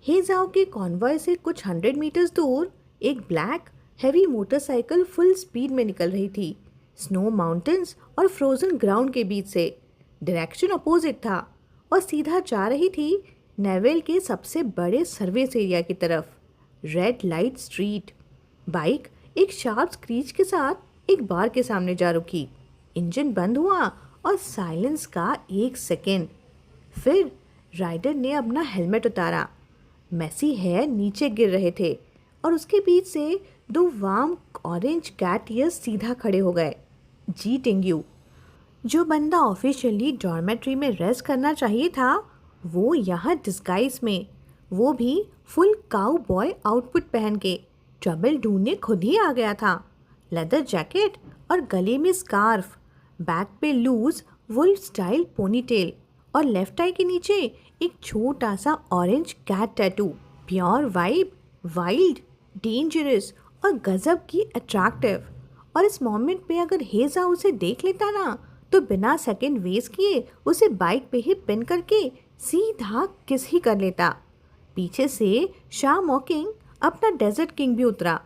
हेजाओ के कॉन्वॉय से कुछ 100 मीटर्स दूर एक black heavy motorcycle full speed में निकल रही थी। स्नो माउंटेन्स और फ्रोजन ग्राउंड के बीच से। डायरेक्शन अपोजिट था और सीधा जा रही थी नेवेल के सबसे बड़े सर्विस एरिया की तरफ, रेड लाइट स्ट्रीट। बाइक एक शार्प स्क्रीच के साथ एक बार के सामने जा रुकी। इंजन बंद हुआ और साइलेंस का 1 सेकेंड। फिर राइडर ने अपना हेलमेट उतारा। मैसी हेयर नीचे गिर रहे थे और उसके बीच से 2 वार्म ऑरेंज कैट ईयर्स सीधा खड़े हो गए। जी टिंग्यू। जो बंदा ऑफिशियली डॉर्मेट्री में रेस्ट करना चाहिए था, वो यहाँ डिस्गाइज में, वो भी फुल काउ बॉय आउटफिट पहन के ट्रबल ढूंढने खुद ही आ गया था। लेदर जैकेट और गले में स्कार्फ, बैक पे लूज वुल स्टाइल पोनीटेल और लेफ्ट आई के नीचे एक छोटा सा orange cat tattoo. Pure vibe, wild, dangerous और गजब की अट्रैक्टिव। और इस मोमेंट पे अगर हेजा उसे देख लेता ना, तो बिना सेकंड वेस्ट किए उसे बाइक पे ही पिन करके सीधा किस ही कर लेता। पीछे से शाह मॉकिंग अपना डेजर्ट किंग भी उतरा,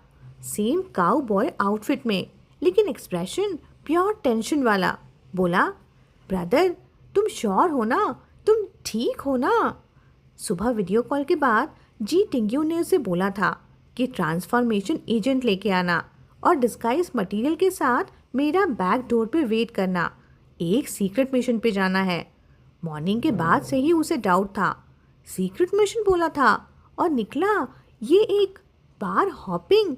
सेम काउ बॉय आउटफिट में, लेकिन एक्सप्रेशन प्योर टेंशन वाला। बोला, ब्रदर तुम श्योर हो ना, तुम ठीक हो ना? सुबह वीडियो कॉल के बाद जी टिंग्यू ने उसे बोला था कि ट्रांसफॉर्मेशन एजेंट लेके आना और डिस्गाइज मटेरियल के साथ मेरा बैक डोर पे वेट करना, एक सीक्रेट मिशन पे जाना है। मॉर्निंग के बाद से ही उसे डाउट था। सीक्रेट मिशन बोला था और निकला ये एक बार हॉपिंग।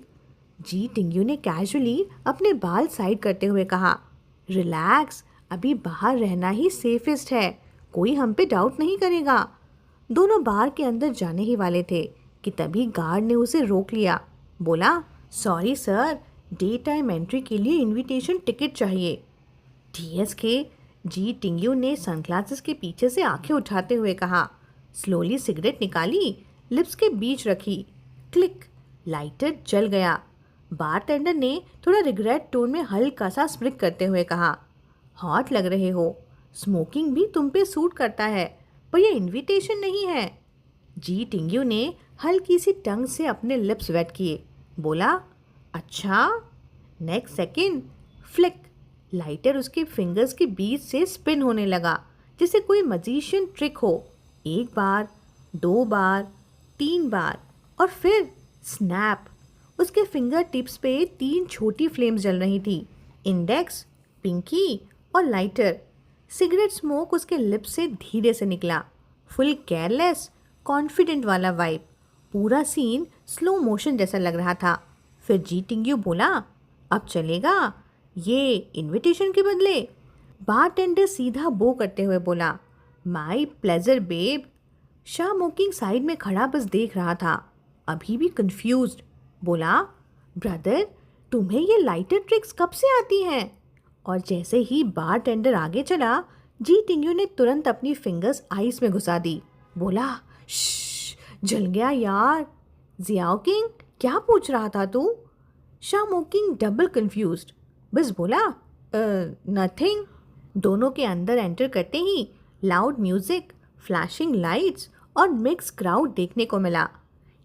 जी टिंग्यू ने कैजुअली अपने बाल साइड करते हुए कहा, रिलैक्स, अभी बाहर रहना ही सेफेस्ट है, कोई हम पे डाउट नहीं करेगा। दोनों बार के अंदर जाने ही वाले थे कि तभी गार्ड ने उसे रोक लिया। बोला, sorry sir, day time entry के लिए इनविटेशन टिकट चाहिए। टीएस के जी टिंग्यू ने सनग्लासेस के पीछे से आंखें उठाते हुए कहा। स्लोली सिगरेट निकाली, लिप्स के बीच रखी। क्लिक, लाइटर जल गया। बारटेंडर ने थोड़ा रिग्रेट टोन में हल्का सा स्प्रिक करते हुए कहा, हॉट लग रहे हो, स्मोकिंग भी तुम पे सूट करता है, पर यह इनविटेशन नहीं है। जी टिंग्यू ने हल्की सी टंग से अपने लिप्स वेट किए। बोला, अच्छा। नेक्स्ट सेकेंड, फ्लिक, लाइटर उसके फिंगर्स के बीच से स्पिन होने लगा जैसे कोई मजीशियन ट्रिक हो। 1 बार, 2 बार, 3 बार और फिर स्नैप। उसके फिंगर टिप्स पे 3 छोटी फ्लेम्स जल रही थी, इंडेक्स, पिंकी और लाइटर। सिगरेट स्मोक उसके लिप्स से धीरे से निकला। फुल केयरलेस, कॉन्फिडेंट वाला वाइब। पूरा सीन स्लो मोशन जैसा लग रहा था। फिर जी टिंग्यू बोला, अब चलेगा ये इनविटेशन के बदले? बारटेंडर सीधा बो करते हुए बोला, माई प्लेजर बेब। शाह मोकिंग साइड में खड़ा बस देख रहा था, अभी भी कंफ्यूज्ड। बोला, ब्रदर तुम्हें ये लाइटर ट्रिक्स कब से आती हैं? और जैसे ही बारटेंडर आगे चला, जी टिंग्यू ने तुरंत अपनी फिंगर्स आइस में घुसा दी। बोला, श्श, जल गया यार। जियाओ किंग, क्या पूछ रहा था तू? शाह मोकिंग डबल कंफ्यूज्ड, बस बोला, नथिंग। दोनों के अंदर एंटर करते ही लाउड म्यूजिक, फ्लैशिंग लाइट्स और मिक्स क्राउड देखने को मिला।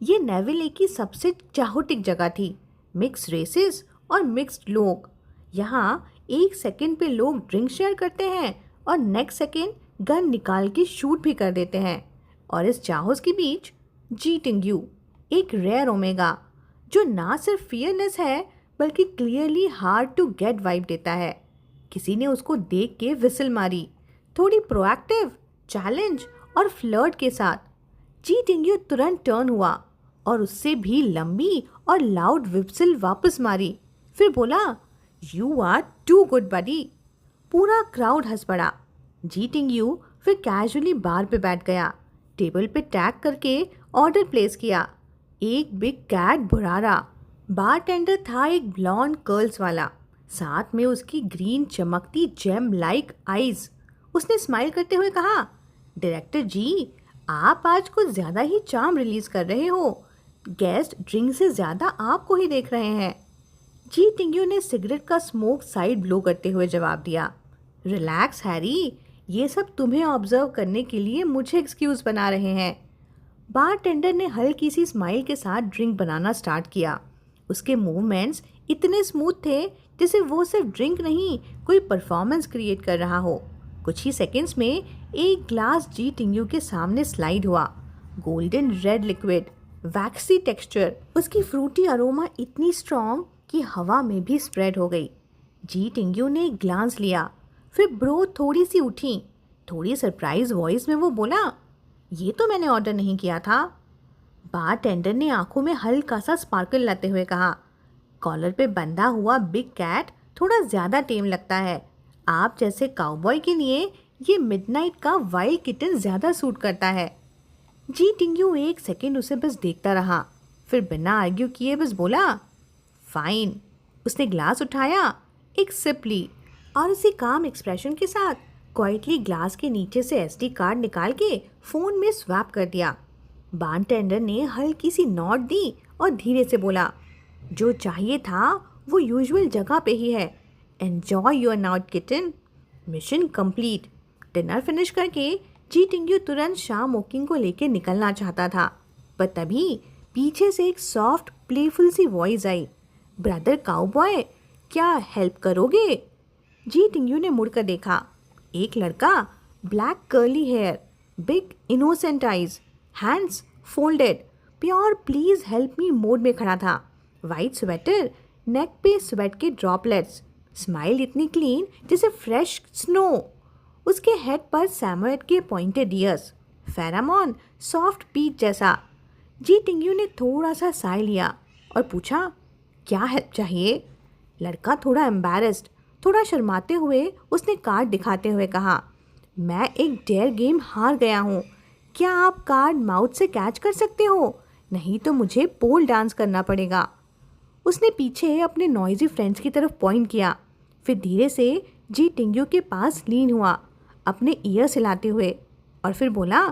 ये नेवेले की सबसे चाहोटिक जगह थी। मिक्स रेसेस और मिक्स्ड लोग। यहाँ 1 सेकेंड पे लोग ड्रिंक शेयर करते हैं और नेक्स्ट सेकेंड गन निकाल के शूट भी कर देते हैं। और इस चाहोस के बीच जी टिंग्यू, एक रेयर ओमेगा, जो ना सिर्फ फियरनेस है बल्कि clearly hard to get vibe देता है। किसी ने उसको देख के विसल मारी, थोड़ी प्रोएक्टिव, चैलेंज और फ्लर्ट के साथ। जी टिंग्यू तुरंत टर्न हुआ और उससे भी लंबी और लाउड विसल वापस मारी। फिर बोला, यू आर टू गुड बडी। पूरा क्राउड हंस पड़ा। जी टिंग्यू फिर कैजुअली बार पे बैठ गया, टेबल पे टैग करके ऑर्डर प्लेस किया। एक बिग कैट बुरारा। बारटेंडर था एक ब्लॉन्ड कर्ल्स वाला, साथ में उसकी ग्रीन चमकती जेम लाइक आईज। उसने स्माइल करते हुए कहा, डायरेक्टर जी, आप आज कुछ ज़्यादा ही चार्म रिलीज कर रहे हो। गेस्ट ड्रिंक से ज़्यादा आपको ही देख रहे हैं। जी टिंग्यू ने सिगरेट का स्मोक साइड ब्लो करते हुए जवाब दिया, रिलैक्स हैरी, ये सब तुम्हें ऑब्जर्व करने के लिए मुझे एक्सक्यूज़ बना रहे हैं। बारटेंडर ने हल्की सी स्माइल के साथ ड्रिंक बनाना स्टार्ट किया। उसके मूवमेंट्स इतने स्मूथ थे जैसे वो सिर्फ ड्रिंक नहीं, कोई परफॉर्मेंस क्रिएट कर रहा हो। कुछ ही सेकंड्स में एक ग्लास जी टिंग्यू के सामने स्लाइड हुआ। गोल्डन रेड लिक्विड, वैक्सी टेक्सचर, उसकी फ्रूटी अरोमा इतनी स्ट्रॉन्ग कि हवा में भी स्प्रेड हो गई। जी टिंग्यू ने एक ग्लांस लिया, फिर ब्रो थोड़ी सी उठी। थोड़ी सरप्राइज वॉइस में वो बोला, ये तो मैंने ऑर्डर नहीं किया था। बारटेंडर ने आंखों में हल्का सा स्पार्कल लाते हुए कहा, कॉलर पे बंधा हुआ बिग कैट थोड़ा ज़्यादा टेम लगता है। आप जैसे काउबॉय के लिए ये मिडनाइट का वाइल्ड किटन ज़्यादा सूट करता है। जी टिंग्यू एक सेकेंड उसे बस देखता रहा, फिर बिना आर्ग्यू किए बस बोला, फाइन। उसने ग्लास उठाया, एक सिप ली और उसी काम एक्सप्रेशन के साथ क्वाइटली ग्लास के नीचे से एसडी कार्ड निकाल के फ़ोन में स्वैप कर दिया। बारटेंडर ने हल्की सी नॉट दी और धीरे से बोला, जो चाहिए था वो यूजुअल जगह पे ही है। Enjoy your night kitten. Mission complete. Dinner finish करके जी टिंग्यू तुरंत शाम वॉकिंग को लेकर निकलना चाहता था, पर तभी पीछे से एक सॉफ्ट प्लेफुल सी वॉइस आई, ब्रदर काउबॉय, क्या हेल्प करोगे? जी टिंग्यू ने मुड़कर देखा। एक लड़का, black curly hair, big innocent eyes, hands folded, pure please help me mode में खड़ा था। वाइट स्वेटर, नेक पे स्वेट के ड्रॉपलेट्स, स्माइल इतनी क्लीन जैसे फ्रेश स्नो। उसके हेड पर सैमोएड के pointed ears, pheromone soft peach जैसा। जी टिंग्यू ने थोड़ा सा साय लिया और पूछा, क्या हेल्प चाहिए? लड़का थोड़ा एम्बैरेस्ड, थोड़ा शर्माते हुए उसने कार्ड दिखाते हुए कहा, मैं एक डेयर गेम हार गया हूँ। क्या आप कार्ड माउथ से कैच कर सकते हो? नहीं तो मुझे पोल डांस करना पड़ेगा। उसने पीछे अपने नॉइजी फ्रेंड्स की तरफ पॉइंट किया, फिर धीरे से जी टिंग्यू के पास लीन हुआ, अपने ईयर हिलाते हुए, और फिर बोला,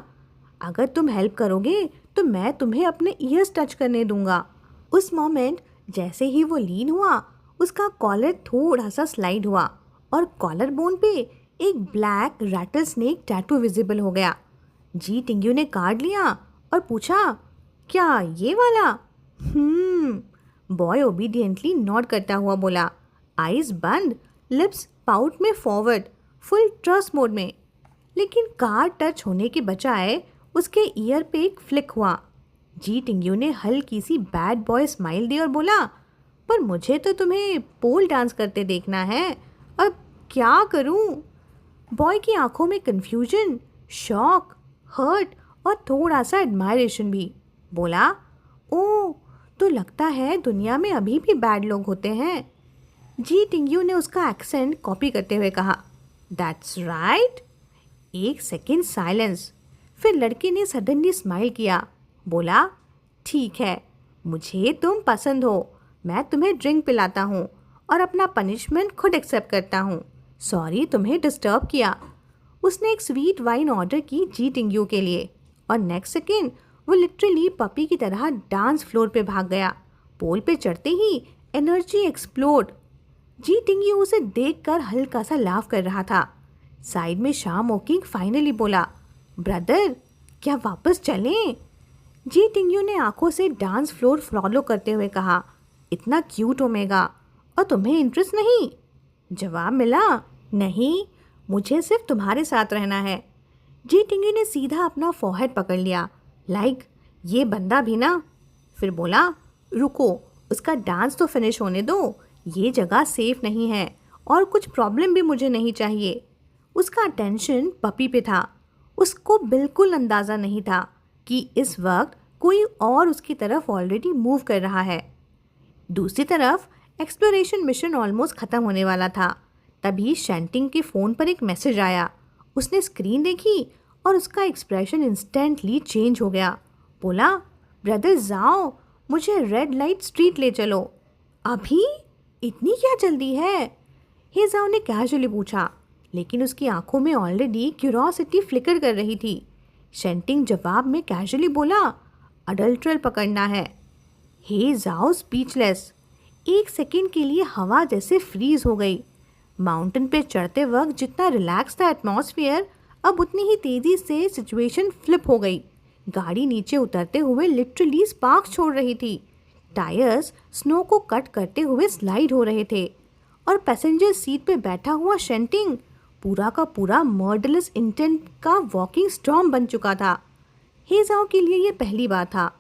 अगर तुम हेल्प करोगे तो मैं तुम्हें अपने ईयर्स टच करने दूंगा। उस मोमेंट जैसे ही वो लीन हुआ, उसका कॉलर थोड़ा सा स्लाइड हुआ और कॉलर बोन पे एक black rattle snake tattoo visible हो गया। जी टिंग्यू ने कार्ड लिया और पूछा, क्या ये वाला? बॉय ओबीडियंटली नॉड करता हुआ बोला, आइज बंद, लिप्स पाउट में फॉरवर्ड, फुल ट्रस्ट मोड में। लेकिन कार्ड टच होने के बजाय उसके ईयर पे एक फ्लिक हुआ। जी टिंग्यू ने हल्की सी बैड बॉय स्माइल दी और बोला, पर मुझे तो तुम्हें पोल डांस करते देखना है, अब क्या करूं? बॉय की आंखों में कंफ्यूजन, शॉक, हर्ट और थोड़ा सा एडमायरेशन भी। बोला, ओह, तो लगता है दुनिया में अभी भी बैड लोग होते हैं। जी टिंग्यू ने उसका एक्सेंट कॉपी करते हुए कहा, दैट्स राइट। एक सेकेंड साइलेंस, फिर लड़के ने सडनली स्माइल किया, बोला, ठीक है, मुझे तुम पसंद हो, मैं तुम्हें ड्रिंक पिलाता हूँ और अपना पनिशमेंट खुद एक्सेप्ट करता हूँ। सॉरी तुम्हें डिस्टर्ब किया। उसने एक स्वीट वाइन ऑर्डर की जी टिंग्यू के लिए और नेक्स्ट सेकेंड वो लिटरली पपी की तरह डांस फ्लोर पे भाग गया। पोल पे चढ़ते ही एनर्जी एक्सप्लोड। जी टिंग्यू उसे देखकर हल्का सा लाफ कर रहा था। साइड में शाम वॉकिंग फाइनली बोला, ब्रदर, क्या वापस चलें? जी टिंग्यू ने आंखों से डांस फ्लोर फॉलो करते हुए कहा, इतना क्यूट ओमेगा, और तुम्हें इंटरेस्ट नहीं? जवाब मिला, नहीं, मुझे सिर्फ तुम्हारे साथ रहना है। जी टिंग्यू ने सीधा अपना फॉरहेड पकड़ लिया, लाइक ये बंदा भी ना। फिर बोला, रुको, उसका डांस तो फिनिश होने दो, ये जगह सेफ नहीं है और कुछ प्रॉब्लम भी मुझे नहीं चाहिए। उसका अटेंशन पपी पे था। उसको बिल्कुल अंदाज़ा नहीं था कि इस वक्त कोई और उसकी तरफ ऑलरेडी मूव कर रहा है। दूसरी तरफ एक्सप्लोरेशन मिशन ऑलमोस्ट ख़त्म होने वाला था। तभी शैंटिंग के फ़ोन पर एक मैसेज आया। उसने स्क्रीन देखी और उसका एक्सप्रेशन इंस्टेंटली चेंज हो गया। बोला, ब्रदर जाओ, मुझे रेड लाइट स्ट्रीट ले चलो। अभी? इतनी क्या जल्दी है? हेजाओ ने कैजुअली पूछा, लेकिन उसकी आंखों में ऑलरेडी क्यूरोसिटी फ्लिकर कर रही थी। शैंटिंग जवाब में कैजुअली बोला, अडल्ट्रल पकड़ना है। हेजाओ स्पीचलेस। एक सेकेंड के लिए हवा जैसे फ्रीज हो गई। माउंटेन पे चढ़ते वक्त जितना रिलैक्स था एटमॉस्फेयर, अब उतनी ही तेज़ी से सिचुएशन फ्लिप हो गई। गाड़ी नीचे उतरते हुए लिटरली स्पार्क्स छोड़ रही थी। टायर्स स्नो को कट करते हुए स्लाइड हो रहे थे और पैसेंजर सीट पे बैठा हुआ शेंटिंग पूरा का पूरा मर्डरलेस इंटेंट का वॉकिंग स्टॉर्म बन चुका था। हेजाओ के लिए ये पहली बार था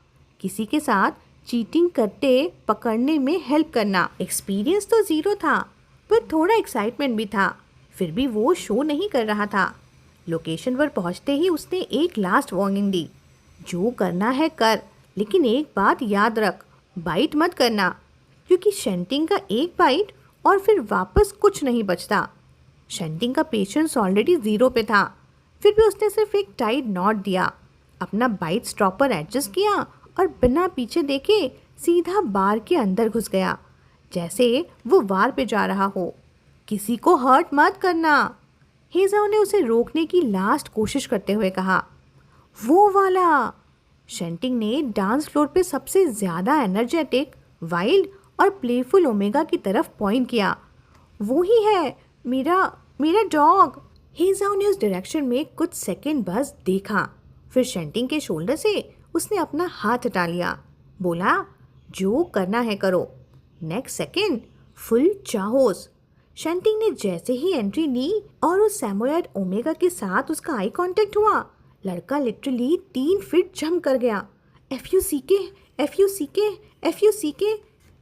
किसी के साथ चीटिंग करते पकड़ने में हेल्प करना। एक्सपीरियंस तो ज़ीरो था पर थोड़ा एक्साइटमेंट भी था। फिर भी वो शो नहीं कर रहा था। लोकेशन पर पहुंचते ही उसने एक लास्ट वार्निंग दी, जो करना है कर, लेकिन एक बात याद रख, बाइट मत करना, क्योंकि शेंटिंग का एक बाइट और फिर वापस कुछ नहीं बचता। शेंटिंग का पेशेंस ऑलरेडी ज़ीरो पे था, फिर भी उसने सिर्फ एक टाइट नॉट दिया, अपना बाइट स्टॉपर एडजस्ट किया और बिना पीछे देखे सीधा बार के अंदर घुस गया, जैसे वो वार पे जा रहा हो। किसी को हर्ट मत करना, हेजाओ ने उसे रोकने की लास्ट कोशिश करते हुए कहा। वो वाला। शेंटिंग ने डांस फ्लोर पे सबसे ज़्यादा एनर्जेटिक, वाइल्ड और प्लेफुल ओमेगा की तरफ पॉइंट किया। वो ही है, मेरा मेरा डॉग। हेजाओ ने उस डायरेक्शन में कुछ सेकंड बस देखा, फिर शेंटिंग के शोल्डर से उसने अपना हाथ हटा लिया, बोला, जो करना है करो। नेक्स्ट सेकंड फुल चाहोस। शेंटिंग ने जैसे ही एंट्री ली और उस सैमोयड ओमेगा के साथ उसका आई कांटेक्ट हुआ, लड़का लिटरली 3 फीट जंप कर गया। FUCK FUCK FUCK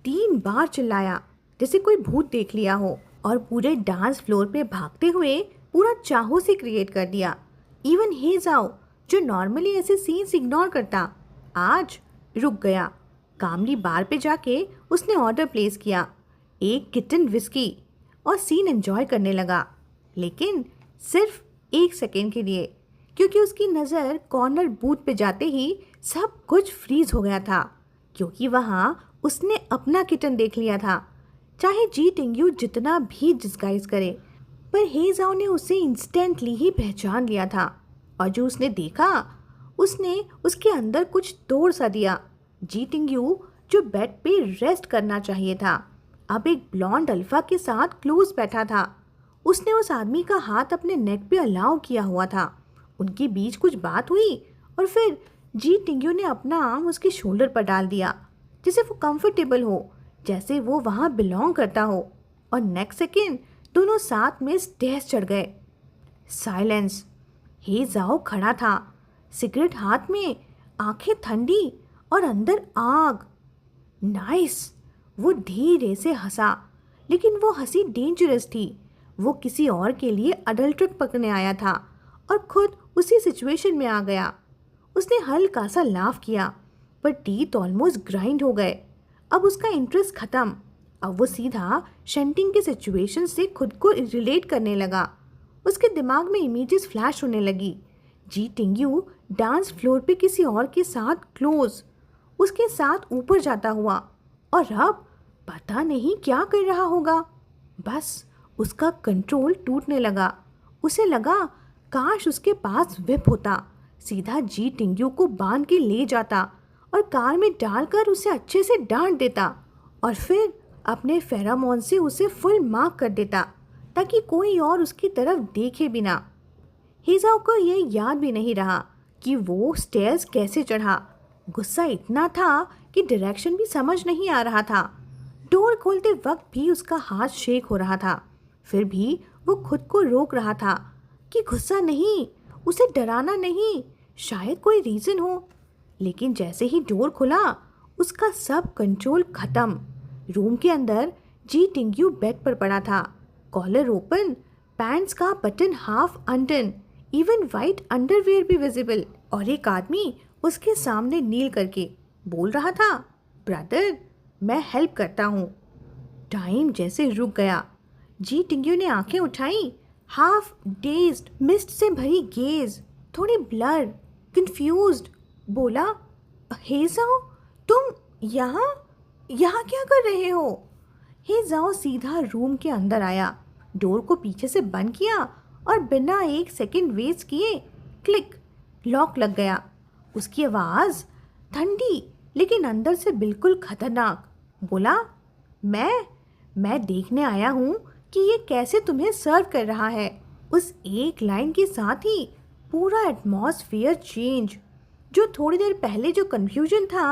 3 बार चिल्लाया जैसे कोई भूत देख लिया हो और पूरे डांस फ्लोर पे भागते हुए पूरा चाहो से क्रिएट कर दिया। इवन हेजाओ जो नॉर्मली ऐसे सीन्स इग्नोर करता, आज रुक गया। कामली बार पे जाके उसने ऑर्डर प्लेस किया, एक किटन विस्की, और सीन एंजॉय करने लगा, लेकिन सिर्फ 1 सेकेंड के लिए, क्योंकि उसकी नज़र कॉर्नर बूथ पे जाते ही सब कुछ फ्रीज हो गया था, क्योंकि वहाँ उसने अपना किटन देख लिया था। चाहे जी टिंग्यू जितना भी डिस्गाइज करे, पर हेजाओ ने उसे इंस्टेंटली ही पहचान लिया था, और जो उसने देखा उसने उसके अंदर कुछ तोड़ सा दिया। जी टिंग्यू जो बेड पे रेस्ट करना चाहिए था, अब एक ब्लॉन्ड अल्फा के साथ क्लोज बैठा था। उसने उस आदमी का हाथ अपने नेक पे अलाउ किया हुआ था। उनके बीच कुछ बात हुई और फिर जी टिंग्यू ने अपना आर्म उसके शोल्डर पर डाल दिया, जिससे वो कंफर्टेबल हो, जैसे वो वहाँ बिलोंग करता हो। और नेक्स्ट सेकेंड दोनों साथ में स्टेयर्स चढ़ गए। साइलेंस। हेजाओ खड़ा था, सिगरेट हाथ में, आंखें ठंडी और अंदर आग। नाइस। वो धीरे से हंसा, लेकिन वो हंसी डेंजरस थी। वो किसी और के लिए अडल्ट्रेट पकड़ने आया था और खुद उसी सिचुएशन में आ गया। उसने हल्का सा लाफ किया, पर टीथ ऑलमोस्ट ग्राइंड हो गए। अब उसका इंटरेस्ट खत्म। अब वो सीधा शेंटिंग के सिचुएशन से खुद को रिलेट करने लगा। उसके दिमाग में इमेजेस फ्लैश होने लगी। जी टिंग्यू डांस फ्लोर पे किसी और के साथ क्लोज, उसके साथ ऊपर जाता हुआ, और अब पता नहीं क्या कर रहा होगा। बस उसका कंट्रोल टूटने लगा। उसे लगा काश उसके पास विप होता, सीधा जी टिंग्यू को बांध के ले जाता और कार में डालकर उसे अच्छे से डांट देता, और फिर अपने फेरामोन से उसे फुल मार्क कर देता, ताकि कोई और उसकी तरफ देखे बिना। हेजाओ को यह याद भी नहीं रहा कि वो स्टेयर्स कैसे चढ़ा। गुस्सा इतना था कि डायरेक्शन भी समझ नहीं आ रहा था। डोर खोलते वक्त भी उसका हाथ शेक हो रहा था, फिर भी वो खुद को रोक रहा था कि गुस्सा नहीं, उसे डराना नहीं, शायद कोई रीज़न हो। लेकिन जैसे ही डोर खुला, उसका सब कंट्रोल खत्म। रूम के अंदर जी टिंग्यू बेड पर पड़ा था, कॉलर ओपन, पैंट्स का button half undone, even white underwear भी विजिबल, और एक आदमी उसके सामने नील करके बोल रहा था, ब्रदर मैं हेल्प करता हूँ। टाइम जैसे रुक गया। जी टिंग्यू ने आंखें उठाई, हाफ डेज्ड, मिस्ट से भरी गेज, थोड़ी ब्लर, कंफ्यूज्ड। बोला, हेजाओ तुम यहाँ यहाँ क्या कर रहे हो? हेजाओ सीधा रूम के अंदर आया, डोर को पीछे से बंद किया और बिना 1 सेकेंड वेस्ट किए क्लिक, लॉक लग गया। उसकी आवाज़ ठंडी लेकिन अंदर से बिल्कुल खतरनाक। बोला, मैं देखने आया हूँ कि ये कैसे तुम्हें सर्व कर रहा है। उस एक लाइन के साथ ही पूरा एटमॉस्फेयर चेंज। जो थोड़ी देर पहले जो कंफ्यूजन था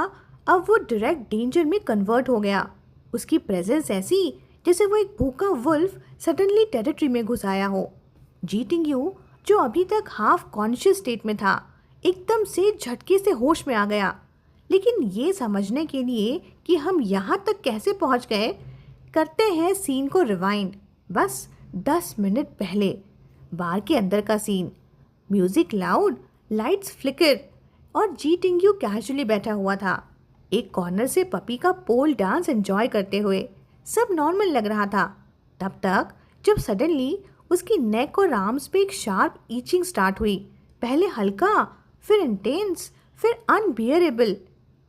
अब वो डायरेक्ट डेंजर में कन्वर्ट हो गया। उसकी प्रेजेंस ऐसी जैसे वो एक भूखा वुल्फ सडनली टेरिटरी में घुस आया हो। जी टिंगयू जो अभी तक हाफ कॉन्शियस स्टेट में था एकदम से झटके से होश में आ गया। लेकिन ये समझने के लिए कि हम यहाँ तक कैसे पहुँच गए, करते हैं सीन को रिवाइंड बस 10 मिनट पहले। बार के अंदर का scene, music loud, lights flicker और जी टिंगयू कैजुअली बैठा हुआ था एक कॉर्नर से पपी का पोल डांस एंजॉय करते हुए। सब नॉर्मल लग रहा था तब तक जब सडनली उसकी नेक और आर्म्स पे एक शार्प ईचिंग स्टार्ट हुई। पहले हल्का, फिर इंटेंस, फिर अनबियरेबल।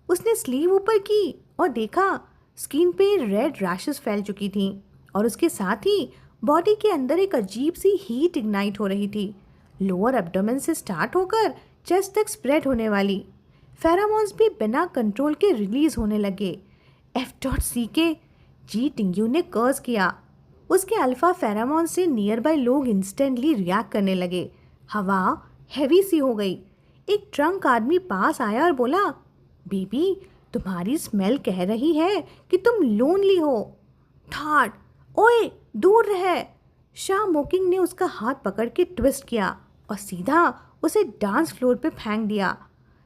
उसने स्लीव ऊपर की और देखा स्किन पे रेड रैशेस फैल चुकी थीं और उसके साथ ही बॉडी के अंदर एक अजीब सी हीट इग्नाइट हो रही थी, लोअर एब्डोमेन से स्टार्ट होकर चेस्ट तक स्प्रेड होने वाली। फेरामोन्स भी बिना कंट्रोल के रिलीज होने लगे। F.C.K. जी टिंगयू ने कर्स किया। उसके अल्फा फेरामोन से नियर बाय लोग इंस्टेंटली रिएक्ट करने लगे। हवा हैवी सी हो गई। एक ट्रंक आदमी पास आया और बोला, बेबी तुम्हारी स्मेल कह रही है कि तुम लोनली हो। ठाट, ओए दूर रह। शाह मोकिंग ने उसका हाथ पकड़ के ट्विस्ट किया और सीधा उसे डांस फ्लोर पे फेंक दिया।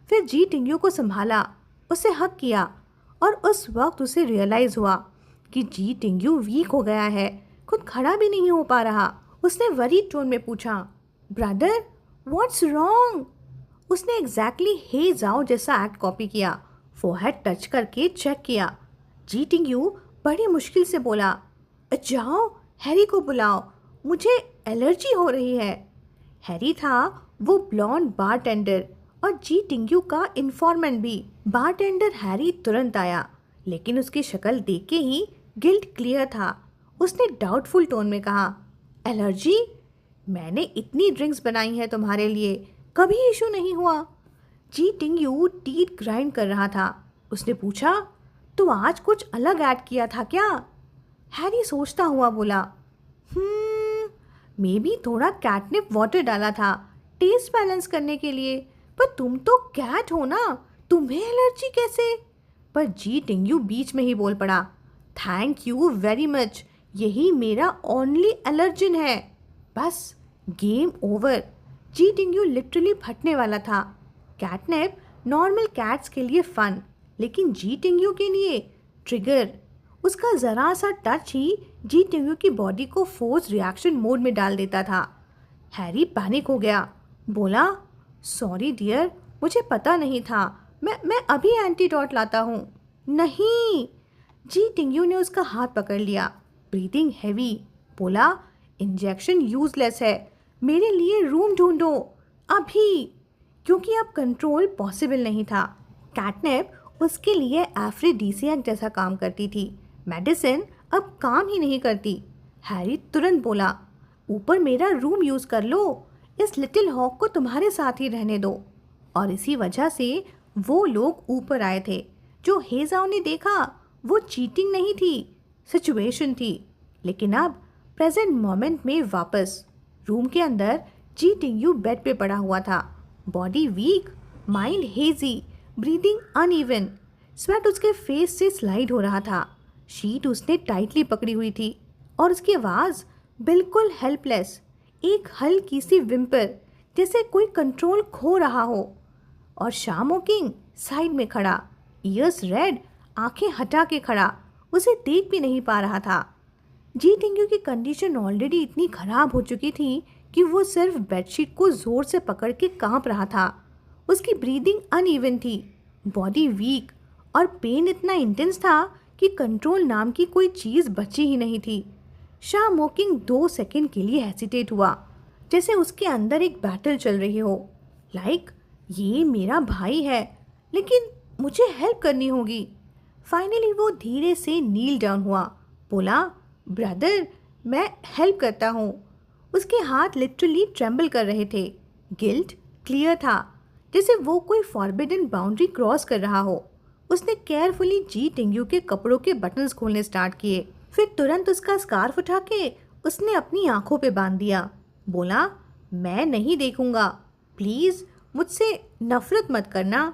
फिर जी टिंगयू को संभाला, उसे हक किया और उस वक्त उसे रियलाइज़ हुआ कि जी टिंगयू वीक हो गया है, खुद खड़ा भी नहीं हो पा रहा। उसने वरीड टोन में पूछा, ब्रदर व्हाट्स रॉन्ग? उसने एग्जैक्टली हे जाओ जैसा एक्ट कॉपी किया, फोरहेड टच करके चेक किया। जी टिंगयू बड़ी मुश्किल से बोला, जाओ हैरी को बुलाओ, मुझे एलर्जी हो रही है। हैरी था वो ब्लॉन्ड बारटेंडर और जी टिंगयू का इन्फॉर्मेंट भी। बारटेंडर हैरी तुरंत आया, लेकिन उसकी शक्ल देख के ही गिल्ट क्लियर था। उसने डाउटफुल टोन में कहा, एलर्जी? मैंने इतनी ड्रिंक्स बनाई हैं तुम्हारे लिए, कभी इशू नहीं हुआ। जी टिंगयू टीथ ग्राइंड कर रहा था। उसने पूछा, तो आज कुछ अलग ऐड किया था क्या? हैरी सोचता हुआ बोला, मे बी थोड़ा कैटनिप वाटर डाला था टेस्ट बैलेंस करने के लिए, पर तुम तो कैट हो ना, तुम्हें एलर्जी कैसे? पर जी टिंगयू बीच में ही बोल पड़ा, थैंक यू वेरी मच, यही मेरा ओनली एलर्जन है। बस गेम ओवर। जी टिंगयू लिटरली फटने वाला था। कैटनिप नॉर्मल कैट्स के लिए फन, लेकिन जी टिंगयू के लिए ट्रिगर। उसका ज़रा सा टच ही जी टिंगयू की बॉडी को फोर्स रिएक्शन मोड में डाल देता था। हैरी पैनिक हो गया, बोला, सॉरी डियर, मुझे पता नहीं था, मैं अभी एंटीडोट लाता हूँ। नहीं। जी टिंगयू ने उसका हाथ पकड़ लिया, ब्रीदिंग हैवी, बोला, इंजेक्शन यूजलेस है, मेरे लिए रूम ढूंढो अभी। क्योंकि अब कंट्रोल पॉसिबल नहीं था। कैटनिप उसके लिए एफ्रोडीसियक जैसा काम करती थी, मेडिसिन अब काम ही नहीं करती। हैरी तुरंत बोला, ऊपर मेरा रूम यूज़ कर लो, इस लिटिल हॉक को तुम्हारे साथ ही रहने दो। और इसी वजह से वो लोग ऊपर आए थे। जो हेजाओ ने देखा वो चीटिंग नहीं थी, सिचुएशन थी। लेकिन अब प्रेजेंट मोमेंट में वापस रूम के अंदर जी टिंगयू बेड पे पड़ा हुआ था, body weak, mind hazy, breathing uneven. Sweat उसके फेस से स्लाइड हो रहा था। शीट उसने टाइटली पकड़ी हुई थी और उसकी आवाज़ बिल्कुल हेल्पलेस, एक हल्की सी विम्पर जैसे कोई कंट्रोल खो रहा हो। और शाह मोकिंग साइड में खड़ा, ईयर्स रेड, आंखें हटा के खड़ा, उसे देख भी नहीं पा रहा था। जी टिंगयू की कंडीशन ऑलरेडी इतनी खराब हो चुकी थी कि वो सिर्फ बेडशीट को जोर से पकड़ के कांप रहा था। उसकी ब्रीदिंग अनइवन थी, बॉडी वीक और पेन इतना इंटेंस था कि कंट्रोल नाम की कोई चीज़ बची ही नहीं थी। शाह मोकिंग 2 सेकंड के लिए हेसिटेट हुआ, जैसे उसके अंदर एक बैटल चल रही हो। लाइक ये मेरा भाई है, लेकिन मुझे हेल्प करनी होगी। फाइनली वो धीरे से नील डाउन हुआ, बोला, ब्रदर मैं हेल्प करता हूँ। उसके हाथ लिटरली ट्रेम्बल कर रहे थे। गिल्ट क्लियर था, जैसे वो कोई फॉरबिडन बाउंड्री क्रॉस कर रहा हो। उसने केयरफुली जी टिंगयू के कपड़ों के बटन्स खोलने स्टार्ट किए, फिर तुरंत उसका स्कार्फ उठा के उसने अपनी आंखों पे बांध दिया। बोला, मैं नहीं देखूंगा, प्लीज़ मुझसे नफरत मत करना।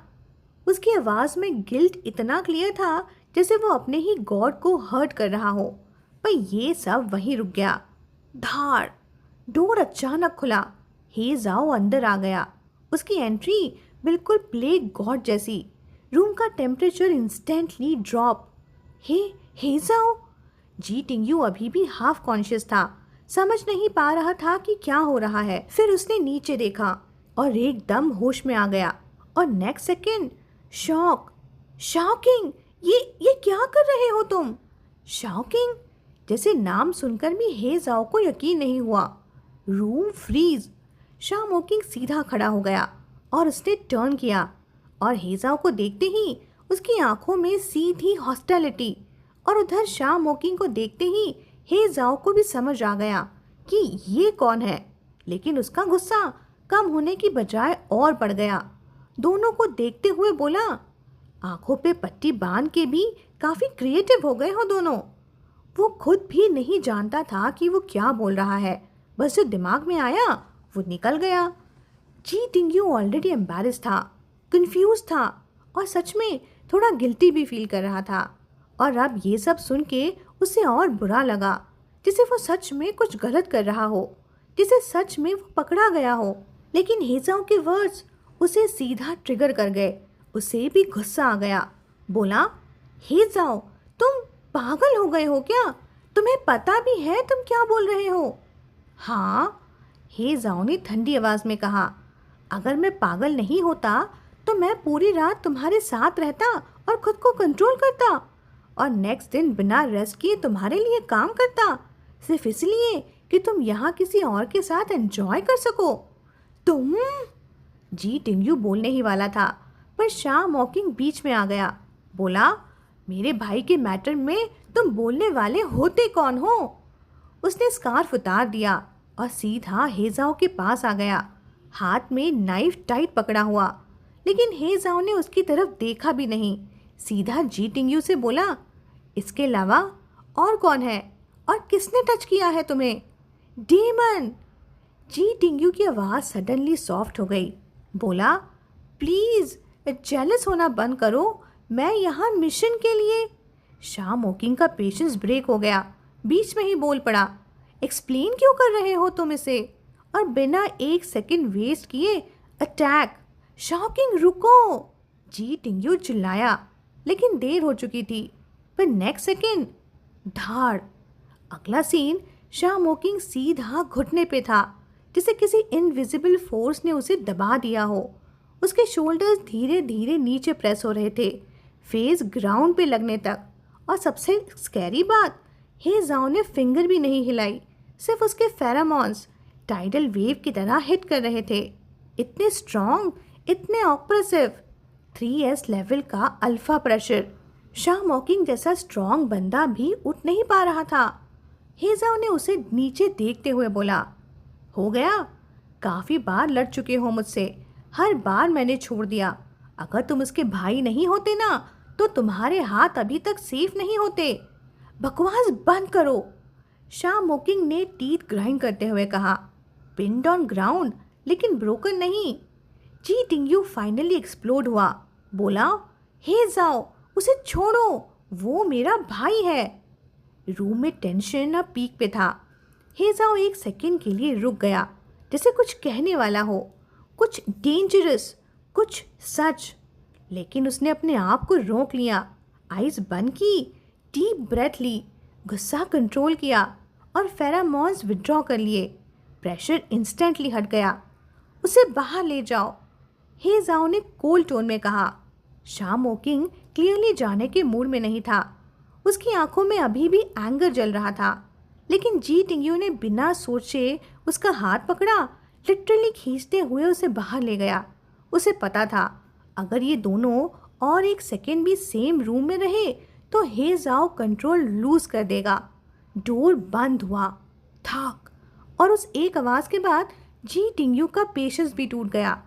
उसकी आवाज़ में गिल्ट इतना क्लियर था जैसे वो अपने ही गॉड को हर्ट कर रहा हो। पर ये सब वहीं रुक गया। धाड़! डोर अचानक खुला। हे जाओ अंदर आ गया। उसकी एंट्री बिल्कुल प्लेग गॉड जैसी। रूम का टेम्परेचर इंस्टेंटली ड्रॉप। हे जाओ! जी टिंगयू अभी भी हाफ कॉन्शियस था, समझ नहीं पा रहा था कि क्या हो रहा है। फिर उसने नीचे देखा और एकदम होश में आ गया। और नेक्स्ट सेकेंड शॉकिंग! ये क्या कर रहे हो तुम? शॉकिंग! जैसे नाम सुनकर भी हे जाओ को यकीन नहीं हुआ। Room freeze. शा मोकिंग सीधा खड़ा हो गया और उसने टर्न किया और हे जाओ को देखते ही उसकी आंखों में सीधी हॉस्टिलिटी। और उधर शा मोकिंग को देखते ही हे जाओ को भी समझ आ गया कि ये कौन है। लेकिन उसका गुस्सा कम होने की बजाय और बढ़ गया। दोनों को देखते हुए बोला, आंखों पे पट्टी बांध के भी काफी क्रिएटिव हो गए हो दोनों। वो खुद भी नहीं जानता था कि वो क्या बोल रहा है, बस जो दिमाग में आया वो निकल गया। जी टिंगयू ऑलरेडी एम्बैरेस था, कंफ्यूज था और सच में थोड़ा गिल्टी भी फील कर रहा था। और अब ये सब सुन के उसे और बुरा लगा, जैसे वो सच में कुछ गलत कर रहा हो, जिसे सच में वो पकड़ा गया हो। लेकिन हेजाओ के वर्ड्स उसे सीधा ट्रिगर कर गए। उसे भी गुस्सा आ गया। बोला, हेजाओ तुम पागल हो गए हो क्या? तुम्हें पता भी है तुम क्या बोल रहे हो? हाँ, हेजाओ ने ठंडी आवाज में कहा। अगर मैं पागल नहीं होता तो मैं पूरी रात तुम्हारे साथ रहता और खुद को कंट्रोल करता और नेक्स्ट दिन बिना रेस्ट किए तुम्हारे लिए काम करता, सिर्फ इसलिए कि तुम यहाँ किसी और के साथ एंजॉय कर सको। तुम? जी टिंगयू बोलने ही वाला था, पर शा मॉकिंग बीच में आ गया। बोला, मेरे भाई के मैटर में तुम बोलने वाले होते कौन हो? उसने स्कार्फ उतार दिया और सीधा हेजाओ के पास आ गया, हाथ में नाइफ टाइट पकड़ा हुआ। लेकिन हेजाओ ने उसकी तरफ देखा भी नहीं, सीधा जी टिंगयू से बोला, इसके अलावा और कौन है और किसने टच किया है तुम्हें? डीमन! जी टिंगयू की आवाज़ सडनली सॉफ्ट हो गई। बोला, प्लीज़ जेलस होना बंद करो, मैं यहाँ मिशन के लिए। शा मोकिंग का पेशेंस ब्रेक हो गया, बीच में ही बोल पड़ा, एक्सप्लेन क्यों कर रहे हो तुम इसे? और बिना एक सेकंड वेस्ट किए अटैक। शॉकिंग रुको! जी टिंगयू चिल्लाया, लेकिन देर हो चुकी थी। पर नेक्स्ट सेकंड धाड़! अगला सीन शा मोकिंग सीधा घुटने पे था, जैसे किसी इनविजिबल फोर्स ने उसे दबा दिया हो। उसके शोल्डर्स धीरे धीरे नीचे प्रेस हो रहे थे, फेस ग्राउंड पे लगने तक। और सबसे स्कैरी बात, हेजाओ ने फिंगर भी नहीं हिलाई, सिर्फ उसके फेरामॉन्स टाइडल वेव की तरह हिट कर रहे थे। इतने स्ट्रॉन्ग, इतने ऑपरेसिव, 3S लेवल का अल्फा प्रेशर। शा मॉकिंग जैसा स्ट्रॉन्ग बंदा भी उठ नहीं पा रहा था। हेजाओ ने उसे नीचे देखते हुए बोला, हो गया? काफ़ी बार लड़ चुके हो मुझसे, हर बार मैंने छोड़ दिया। अगर तुम उसके भाई नहीं होते ना, तो तुम्हारे हाथ अभी तक सेफ नहीं होते। बकवास बंद करो! शा मोकिंग ने टीथ ग्राइंड करते हुए कहा। पिन्ड ऑन ग्राउंड, लेकिन ब्रोकन नहीं। जी टिंगयू फाइनली एक्सप्लोड हुआ। बोला, हे जाओ, उसे छोड़ो, वो मेरा भाई है। रूम में टेंशन अब पीक पे था। हेजाओ एक सेकंड के लिए रुक गया, जैसे कुछ कहने वाला हो, कुछ डेंजरस, कुछ सच। लेकिन उसने अपने आप को रोक लिया, आइज बंद की, डीप ब्रेथ ली, गुस्सा कंट्रोल किया और फेरामॉन्स विड्रॉ कर लिए। प्रेशर इंस्टेंटली हट गया। उसे बाहर ले जाओ, हेजाओ ने कोल्ड टोन में कहा। शा मोकिंग क्लियरली जाने के मूड में नहीं था। उसकी आंखों में अभी भी एंगर जल रहा था। लेकिन जी टिंगयू ने बिना सोचे उसका हाथ पकड़ा, लिटरली खींचते हुए उसे बाहर ले गया। उसे पता था, अगर ये दोनों और एक सेकेंड भी सेम रूम में रहे तो हेजाओ कंट्रोल लूज कर देगा। डोर बंद हुआ, थाक, और उस एक आवाज़ के बाद जी टिंगयू का पेशेंस भी टूट गया।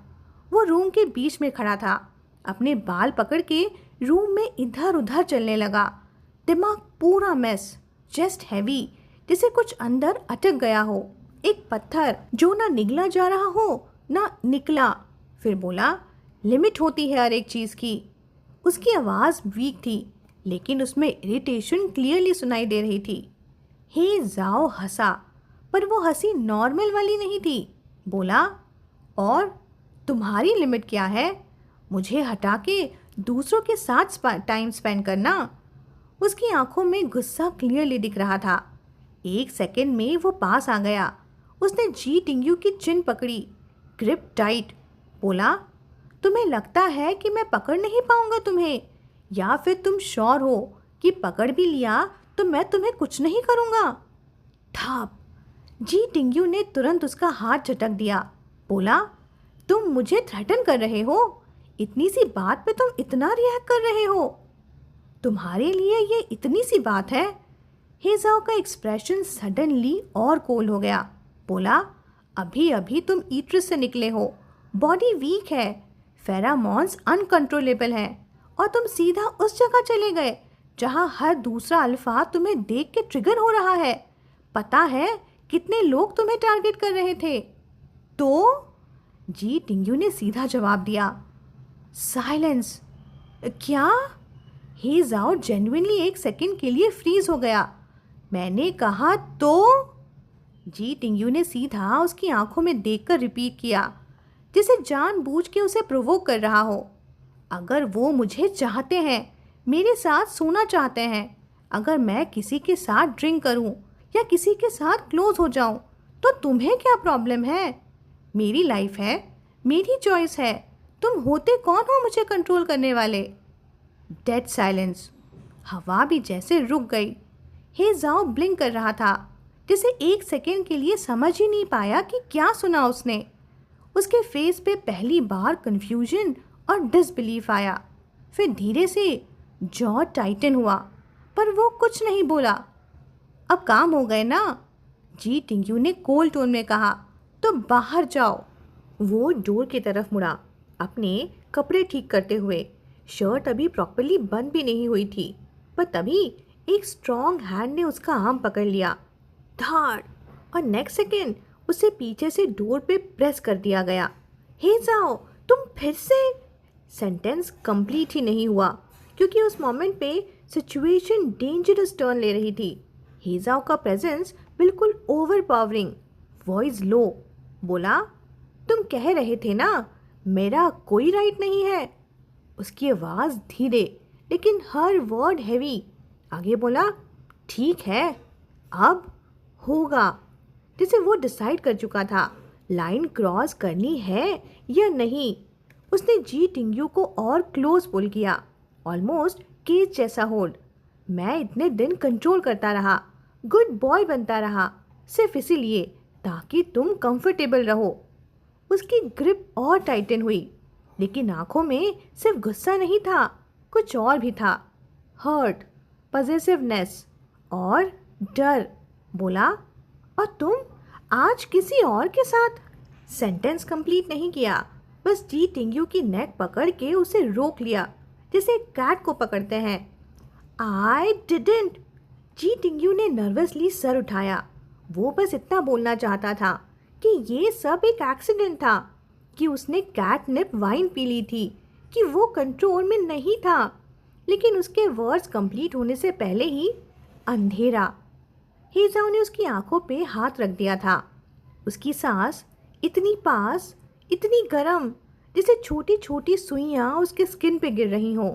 वो रूम के बीच में खड़ा था, अपने बाल पकड़ के रूम में इधर उधर चलने लगा। दिमाग पूरा मेस, चेस्ट हैवी, जैसे कुछ अंदर अटक गया हो। एक पत्थर जो ना निगला जा रहा हो ना निकला। फिर बोला, लिमिट होती है हर एक चीज़ की। उसकी आवाज़ वीक थी, लेकिन उसमें इरिटेशन क्लियरली सुनाई दे रही थी। हे जाओ हंसा, पर वो हंसी नॉर्मल वाली नहीं थी। बोला, और तुम्हारी लिमिट क्या है? मुझे हटा के दूसरों के साथ टाइम स्पेंड करना। उसकी आंखों में गुस्सा क्लियरली दिख रहा था। एक सेकंड में वो पास आ गया। उसने जी टिंगयू की चिन पकड़ी, ग्रिप टाइट। बोला, तुम्हें लगता है कि मैं पकड़ नहीं पाऊंगा तुम्हें, या फिर तुम श्योर हो कि पकड़ भी लिया तो मैं तुम्हें कुछ नहीं करूंगा? थाप। जी टिंगयू ने तुरंत उसका हाथ झटक दिया। बोला, तुम मुझे थ्रेटन कर रहे हो? इतनी सी बात पे तुम इतना रिएक्ट कर रहे हो? तुम्हारे लिए ये इतनी सी बात है? हेजाओ का एक्सप्रेशन सडनली और कोल्ड हो गया। बोला, अभी अभी तुम ईट्रिस से निकले हो, बॉडी वीक है, फेरामॉन्स अनकंट्रोलेबल हैं, और तुम सीधा उस जगह चले गए जहां हर दूसरा अल्फा तुम्हें देख के ट्रिगर हो रहा है। पता है कितने लोग तुम्हें टारगेट कर रहे थे? तो जी टिंगयू ने सीधा जवाब दिया। साइलेंस। क्या? हे जाओ जेन्युइनली एक सेकंड के लिए फ्रीज हो गया। मैंने कहा तो? जी टिंगयू ने सीधा उसकी आंखों में देखकर रिपीट किया, जिसे जानबूझ के उसे प्रोवोक कर रहा हो। अगर वो मुझे चाहते हैं, मेरे साथ सोना चाहते हैं, अगर मैं किसी के साथ ड्रिंक करूं या किसी के साथ क्लोज हो जाऊं, तो तुम्हें क्या प्रॉब्लम है? मेरी लाइफ है, मेरी चॉइस है। तुम होते कौन हो मुझे कंट्रोल करने वाले? Dead silence. हवा भी जैसे रुक गई। हे जाओ ब्लिंक कर रहा था, जिसे एक सेकेंड के लिए समझ ही नहीं पाया कि क्या सुना उसने। उसके फेस पे पहली बार कंफ्यूजन और डिसबिलीफ आया। फिर धीरे से जॉ टाइटन हुआ, पर वो कुछ नहीं बोला। अब काम हो गए ना? जी टिंगयू ने कोल्ड टोन में कहा, तो बाहर जाओ। वो डोर की तरफ मुड़ा, अपने कपड़े ठीक करते हुए। शर्ट अभी प्रॉपरली बंद भी नहीं हुई थी, पर तभी एक स्ट्रॉन्ग हैंड ने उसका आर्म पकड़ लिया। धाड़, और नेक्स्ट सेकेंड उसे पीछे से डोर पे प्रेस कर दिया गया। हे जाओ, तुम फिर से? सेंटेंस कंप्लीट ही नहीं हुआ, क्योंकि उस मोमेंट पे सिचुएशन डेंजरस टर्न ले रही थी। हेजाओ का प्रेजेंस बिल्कुल ओवरपावरिंग। वॉइस लो। बोला, तुम कह रहे थे ना मेरा कोई राइट नहीं है? उसकी आवाज़ धीरे, लेकिन हर वर्ड हैवी। आगे बोला, ठीक है, अब होगा। जिसे वो डिसाइड कर चुका था, लाइन क्रॉस करनी है या नहीं। उसने जी टिंगयू को और क्लोज पुल किया, ऑलमोस्ट केज जैसा होल्ड। मैं इतने दिन कंट्रोल करता रहा, गुड बॉय बनता रहा, सिर्फ इसीलिए ताकि तुम कंफर्टेबल रहो। उसकी ग्रिप और टाइटन हुई, लेकिन आंखों में सिर्फ गुस्सा नहीं था, कुछ और भी था। हर्ट, पॉसेसिवनेस और डर। बोला, और तुम आज किसी और के साथ? सेंटेंस कंप्लीट नहीं किया, बस जी टिंगयू की नेक पकड़ के उसे रोक लिया, जैसे कैट को पकड़ते हैं। I didn't. जी टिंगयू ने नर्वसली सर उठाया। वो बस इतना बोलना चाहता था कि ये सब एक एक्सीडेंट था, कि उसने कैटनिप वाइन पी ली थी, कि वो कंट्रोल में नहीं था। लेकिन उसके वर्ड्स कंप्लीट होने से पहले ही अंधेरा। हेजाओ ने उसकी आंखों पे हाथ रख दिया था। उसकी सांस इतनी पास, इतनी गर्म, जैसे छोटी छोटी सुइयां उसके स्किन पे गिर रही हों।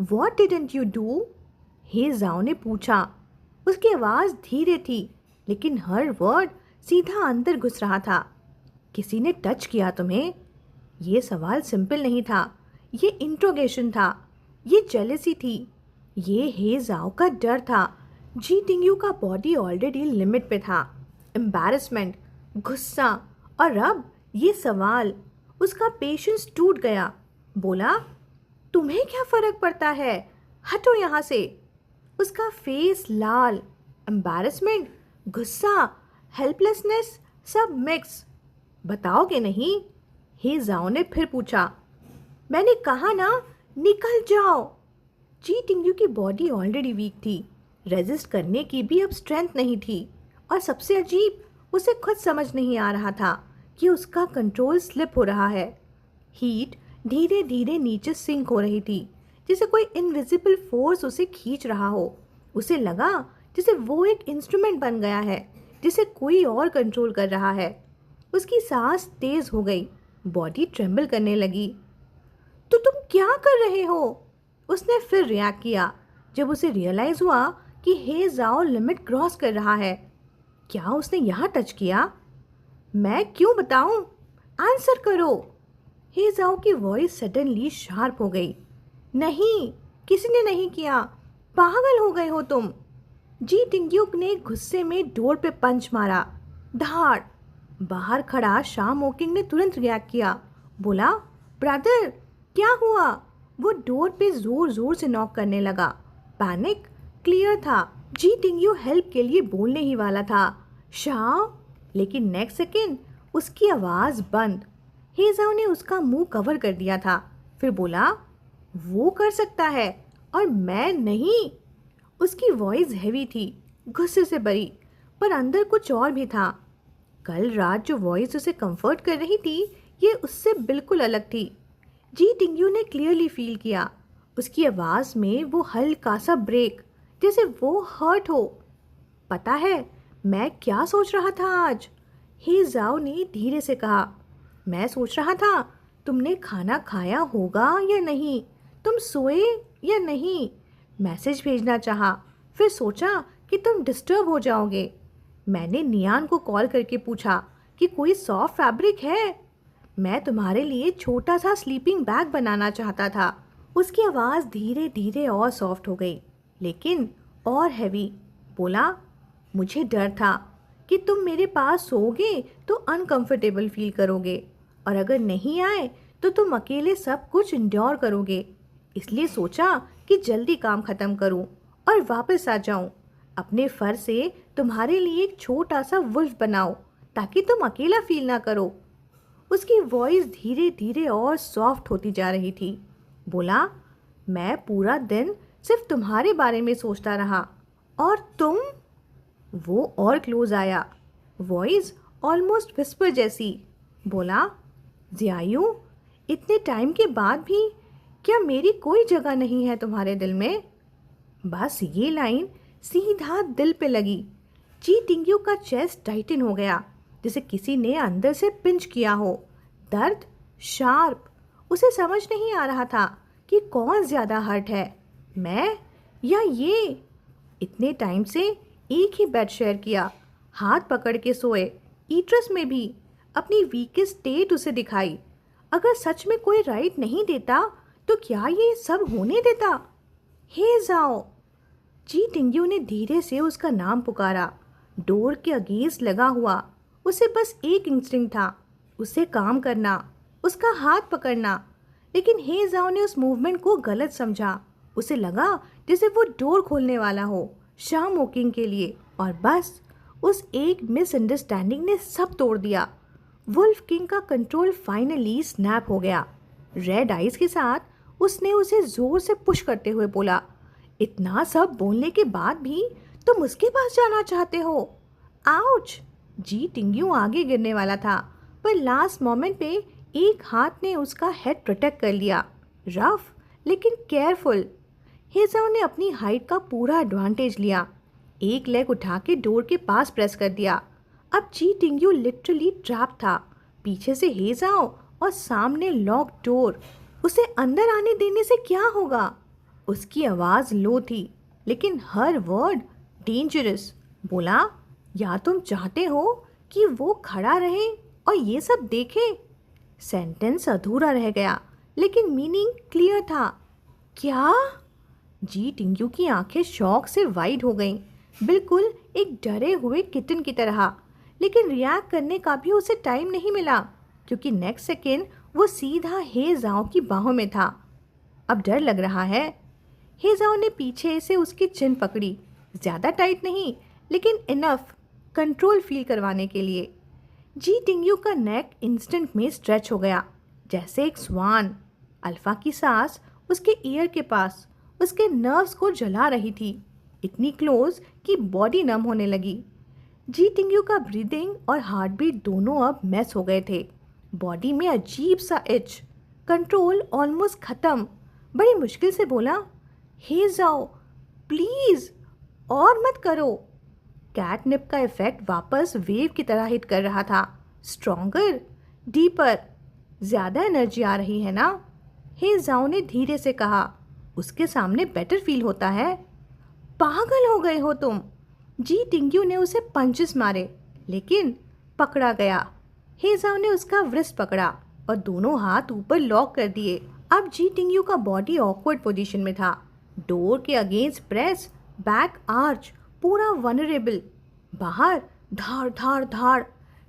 What didn't you do? हेजाओ ने पूछा। उसकी आवाज़ धीरे थी, लेकिन हर वर्ड सीधा अंदर घुस रहा था। किसी ने टच किया तुम्हें? ये सवाल सिंपल नहीं था, ये इंट्रोगेशन था, ये जेलेसी थी, ये हेजाओ का डर था। जी टिंगयू का बॉडी ऑलरेडी लिमिट पे था। एम्बैरेसमेंट, गुस्सा, और अब ये सवाल। उसका पेशेंस टूट गया। बोला, तुम्हें क्या फ़र्क पड़ता है? हटो यहाँ से। उसका फेस लाल, एम्बैरेसमेंट, गुस्सा, हेल्पलेसनेस, सब मिक्स। बताओगे नहीं? हेजाओ ने फिर पूछा। मैंने कहा ना, निकल जाओ। जी टिंगयू की बॉडी ऑलरेडी वीक थी, रेजिस्ट करने की भी अब स्ट्रेंथ नहीं थी। और सबसे अजीब, उसे खुद समझ नहीं आ रहा था कि उसका कंट्रोल स्लिप हो रहा है। हीट धीरे धीरे नीचे सिंक हो रही थी, जैसे कोई इनविजिबल फोर्स उसे खींच रहा हो। उसे लगा जैसे वो एक इंस्ट्रूमेंट बन गया है जिसे कोई और कंट्रोल कर रहा है। उसकी सांस तेज हो गई, बॉडी ट्रेम्बल करने लगी। तो तुम क्या कर रहे हो? उसने फिर रिएक्ट किया जब उसे रियलाइज हुआ कि हे जाओ लिमिट क्रॉस कर रहा है। क्या उसने यहाँ टच किया? मैं क्यों बताऊं? आंसर करो। हे जाओ की वॉइस सडनली शार्प हो गई। नहीं, किसी ने नहीं किया। पागल हो गए हो तुम। जी टिंग्यूक ने गुस्से में डोर पे पंच मारा। धाड़। बाहर खड़ा शाम ओकिंग ने तुरंत रिएक्ट किया। बोला, ब्रदर क्या हुआ? वो डोर पे जोर जोर से नॉक करने लगा। पैनिक क्लियर था। जी टिंग्यू हेल्प के लिए बोलने ही वाला था, शाम, लेकिन नेक्स्ट सेकेंड उसकी आवाज़ बंद। हेजाओ ने उसका मुंह कवर कर दिया था। फिर बोला, वो कर सकता है और मैं नहीं। उसकी वॉइस हैवी थी, गुस्से से भरी, पर अंदर कुछ और भी था। कल रात जो वॉइस उसे कंफर्ट कर रही थी, ये उससे बिल्कुल अलग थी। जी टिंग्यू ने क्लियरली फील किया उसकी आवाज़ में वो हल्का सा ब्रेक, जैसे वो हर्ट हो। पता है मैं क्या सोच रहा था आज? ही जाओ ने धीरे से कहा। मैं सोच रहा था तुमने खाना खाया होगा या नहीं, तुम सोए या नहीं। मैसेज भेजना चाहा, फिर सोचा कि तुम डिस्टर्ब हो जाओगे। मैंने नियान को कॉल करके पूछा कि कोई सॉफ्ट फैब्रिक है। मैं तुम्हारे लिए छोटा सा स्लीपिंग बैग बनाना चाहता था। उसकी आवाज़ धीरे धीरे और सॉफ्ट हो गई, लेकिन और हैवी। बोला, मुझे डर था कि तुम मेरे पास सोओगे तो अनकंफर्टेबल फील करोगे, और अगर नहीं आए तो तुम अकेले सब कुछ इंड्योर करोगे। इसलिए सोचा कि जल्दी काम ख़त्म करूं और वापस आ जाऊं। अपने फर से तुम्हारे लिए एक छोटा सा वुल्फ बनाओ ताकि तुम अकेला फील ना करो। उसकी वॉइस धीरे धीरे और सॉफ्ट होती जा रही थी। बोला, मैं पूरा दिन सिर्फ तुम्हारे बारे में सोचता रहा, और तुम? वो और क्लोज आया, वॉइस ऑलमोस्ट विस्पर जैसी। बोला, जियायू, इतने टाइम के बाद भी क्या मेरी कोई जगह नहीं है तुम्हारे दिल में? बस ये लाइन सीधा दिल पे लगी। जी टिंग्यू का चेस्ट टाइटन हो गया, जैसे किसी ने अंदर से पिंच किया हो। दर्द शार्प। उसे समझ नहीं आ रहा था कि कौन ज़्यादा हर्ट है, मैं या ये। इतने टाइम से एक ही बेड शेयर किया, हाथ पकड़ के सोए, ईट्रस में भी अपनी वीकेस्ट स्टेट उसे दिखाई। अगर सच में कोई राइट नहीं देता तो क्या ये सब होने देता? हे जाओ। जी टिंग्यू ने धीरे से उसका नाम पुकारा, डोर के अगेंस्ट लगा हुआ। उसे बस एक इंस्टिंक्ट था, उसे काम करना, उसका हाथ पकड़ना। लेकिन हे जाओ ने उस मूवमेंट को गलत समझा। उसे लगा जैसे वो डोर खोलने वाला हो शाम वॉकिंग के लिए, और बस उस एक मिसअंडरस्टैंडिंग ने सब तोड़ दिया। वुल्फ किंग का कंट्रोल फाइनली स्नैप हो गया। रेड आइज के साथ उसने उसे जोर से पुश करते हुए बोला, इतना सब बोलने के बाद भी तुम उसके पास जाना चाहते हो? आउच। जी टिंग्यू आगे गिरने वाला था, पर लास्ट मोमेंट पे एक हाथ ने उसका हेड प्रोटेक्ट कर लिया। रफ लेकिन केयरफुल। हेजाओ ने अपनी हाइट का पूरा एडवांटेज लिया, एक लेग उठा के डोर के पास प्रेस कर दिया। अब जी टिंग्यू लिटरली ट्रैप था, पीछे से हेजाओ और सामने लॉक डोर। उसे अंदर आने देने से क्या होगा? उसकी आवाज़ लो थी, लेकिन हर वर्ड डेंजरस। बोला, या तुम चाहते हो कि वो खड़ा रहे और ये सब देखे? सेंटेंस अधूरा रह गया, लेकिन मीनिंग क्लियर था। क्या? जी टिंग्यू की आंखें शॉक से वाइड हो गईं, बिल्कुल एक डरे हुए किटन की तरह। लेकिन रिएक्ट करने का भी उसे टाइम नहीं मिला, क्योंकि नेक्स्ट सेकेंड वो सीधा हेजाओ की बाहों में था। अब डर लग रहा है। हेजाओ ने पीछे से उसकी चिन पकड़ी, ज़्यादा टाइट नहीं, लेकिन इनफ कंट्रोल फील करवाने के लिए। जी टिंग्यू का नेक इंस्टेंट में स्ट्रेच हो गया, जैसे एक स्वान। अल्फा की सांस उसके ईयर के पास उसके नर्व्स को जला रही थी, इतनी क्लोज कि बॉडी नम होने लगी। जी टिंग्यू का ब्रीदिंग और हार्ट बीट दोनों अब मैस हो गए थे। बॉडी में अजीब सा इच, कंट्रोल ऑलमोस्ट खत्म। बड़ी मुश्किल से बोला, हे जाओ प्लीज और मत करो। कैटनिप का इफेक्ट वापस वेव की तरह हिट कर रहा था। स्ट्रॉन्गर, डीपर, ज्यादा एनर्जी आ रही है ना? हे जाओ ने धीरे से कहा। उसके सामने बेटर फील होता है। पागल हो गए हो तुम। जी टिंग्यू ने उसे पंचेस मारे, लेकिन पकड़ा गया। हे जाओ ने उसका व्रिस्ट पकड़ा और दोनों हाथ ऊपर लॉक कर दिए। अब जी टिंग्यू का बॉडी ऑकवर्ड पोजीशन में था। डोर के अगेंस्ट प्रेस, बैक आर्च, पूरा वनरेबल। बाहर धाड़ धाड़ धाड़।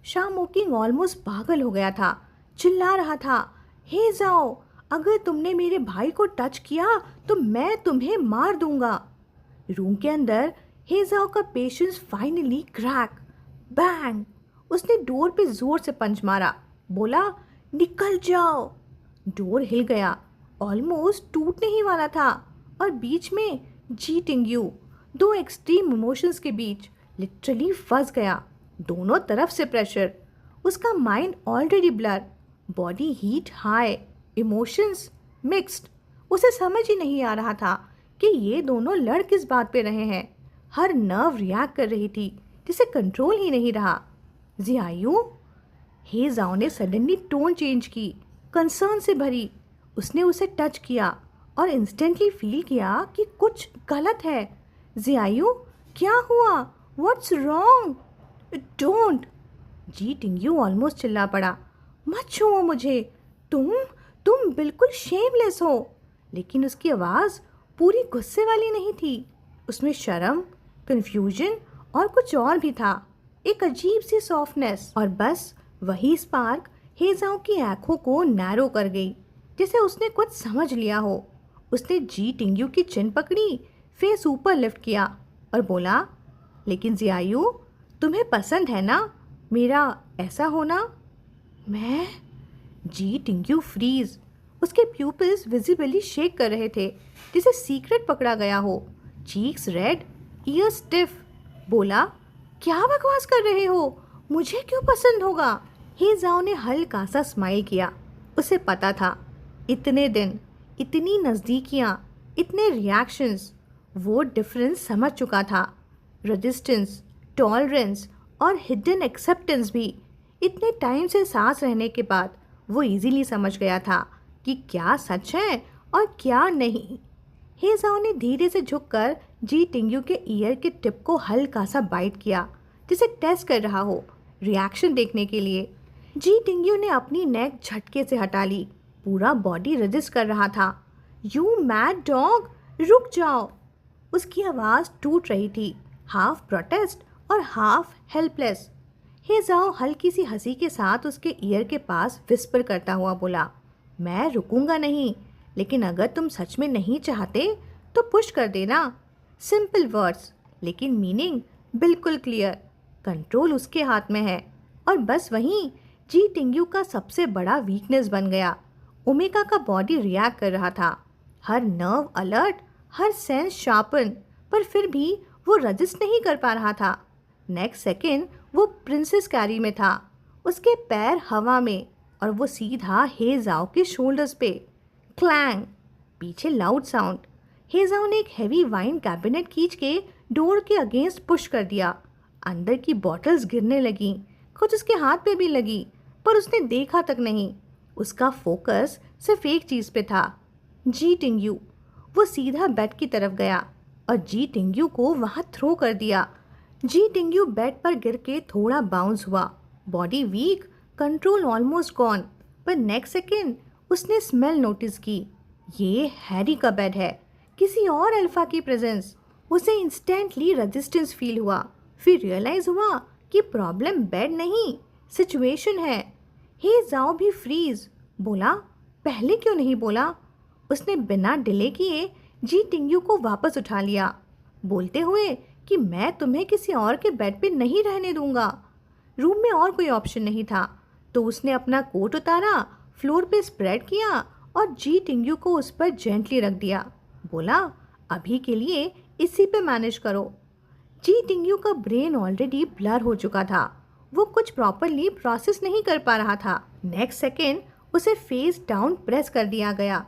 शामोकिंग ऑलमोस्ट पागल हो गया था, चिल्ला रहा था, हे जाओ अगर तुमने मेरे भाई को टच किया तो मैं तुम्हें मार दूंगा। रूम के अंदर हेजाओ का पेशेंस फाइनली क्रैक। बैंग! उसने डोर पे जोर से पंच मारा, बोला, निकल जाओ। डोर हिल गया, ऑलमोस्ट टूटने ही वाला था और बीच में जी टिंग्यू, दो एक्सट्रीम इमोशंस के बीच लिटरली फंस गया। दोनों तरफ से प्रेशर। उसका mind already blur, body heat high, emotions mixed. उसे समझ ही नहीं आ रहा था कि ये दोनों लड़ किस बात पे रहे हैं। हर नर्व रिएक्ट कर रही थी, जिसे कंट्रोल ही नहीं रहा। जियायू? हे जाओ ने सडनली टोन चेंज की, कंसर्न से भरी। उसने उसे टच किया और इंस्टेंटली फील किया कि कुछ गलत है। जियायू, क्या हुआ? What's wrong? Don't! Ji Tingyu almost चिल्ला पड़ा, मत छुओ मुझे। तुम बिल्कुल शेमलेस हो। लेकिन उसकी आवाज़ पूरी गुस्से वाली नहीं थी। उसमें शर्म, कंफ्यूजन और कुछ और भी था। एक अजीब सी सॉफ्टनेस। और बस वही स्पार्क हेजाओ की आंखों को नैरो कर गई, जैसे उसने कुछ समझ लिया हो। उसने जी टिंग्यू की चिन पकड़ी, फेस ऊपर लिफ्ट किया और बोला, लेकिन जियायू, तुम्हें पसंद है ना मेरा ऐसा होना? मैं? जी टिंग्यू फ्रीज। उसके प्यूपिल्स विजिबली शेक कर रहे थे, जिसे सीक्रेट पकड़ा गया हो। Cheeks red, year stiff. बोला, क्या बकवास कर रहे हो? मुझे क्यों पसंद होगा? हे जाओ ने हल्का सा स्माइल किया। उसे पता था, इतने दिन, इतनी नज़दीकियाँ, इतने रिएक्शंस, वो डिफरेंस समझ चुका था। रेजिस्टेंस, टॉलरेंस और हिडन एक्सेप्टेंस भी। इतने टाइम से सांस रहने के बाद वो इजीली समझ गया था कि क्या सच है और क्या नहीं। हे जाओ ने धीरे से झुककर जी टिंग्यू के ईयर के टिप को हल्का सा बाइट किया, जिसे टेस्ट कर रहा हो, रिएक्शन देखने के लिए। जी टिंग्यू ने अपनी नेक झटके से हटा ली, पूरा बॉडी रजिस्ट कर रहा था। यू मैड डॉग, रुक जाओ। उसकी आवाज़ टूट रही थी, हाफ प्रोटेस्ट और हाफ हेल्पलेस। हे जाओ हल्की सी हंसी के साथ उसके ईयर के पास विस्पर करता हुआ बोला, मैं रुकूंगा नहीं, लेकिन अगर तुम सच में नहीं चाहते तो पुश कर देना। सिंपल वर्ड्स, लेकिन मीनिंग बिल्कुल क्लियर। कंट्रोल उसके हाथ में है। और बस वहीं जी टिंग्यू का सबसे बड़ा वीकनेस बन गया। ओमेगा का बॉडी रिएक्ट कर रहा था, हर नर्व अलर्ट, हर सेंस शार्पन, पर फिर भी वो रजिस्ट नहीं कर पा रहा था। नेक्स्ट सेकेंड वो प्रिंसेस कैरी में था, उसके पैर हवा में और वो सीधा हेजाओ के शोल्डर्स पे। क्लैंग! पीछे लाउड साउंड। हेजाओ ने एक हैवी वाइन कैबिनेट खींच के डोर के अगेंस्ट पुश कर दिया। अंदर की बॉटल्स गिरने लगीं, कुछ उसके हाथ पे भी लगी, पर उसने देखा तक नहीं। उसका फोकस सिर्फ एक चीज़ पे था, जी टिंग्यू। वो सीधा बेड की तरफ गया और जी टिंग्यू को वहाँ थ्रो कर दिया। जी टिंग्यू बेड पर गिर के थोड़ा बाउंस हुआ, body weak, control almost gone. पर नेक्स्ट सेकेंड उसने स्मेल नोटिस की। ये हैरी का बेड है, किसी और अल्फा की प्रेजेंस। उसे इंस्टेंटली रेजिस्टेंस फील हुआ, फिर रियलाइज हुआ कि प्रॉब्लम बेड नहीं, सिचुएशन है। हे जाओ भी फ्रीज। बोला, पहले क्यों नहीं बोला? उसने बिना डिले किए जी टिंग्यू को वापस उठा लिया, बोलते हुए कि मैं तुम्हें किसी और के बेड पे नहीं रहने दूंगा। रूम में और कोई ऑप्शन नहीं था, तो उसने अपना कोट उतारा, फ्लोर पे स्प्रेड किया और जी टिंग्यू को उस पर जेंटली रख दिया। बोला, अभी के लिए इसी पे मैनेज करो। जी टिंग्यू का ब्रेन ऑलरेडी ब्लर हो चुका था, वो कुछ प्रॉपरली प्रोसेस नहीं कर पा रहा था। नेक्स्ट सेकेंड उसे फेस डाउन प्रेस कर दिया गया।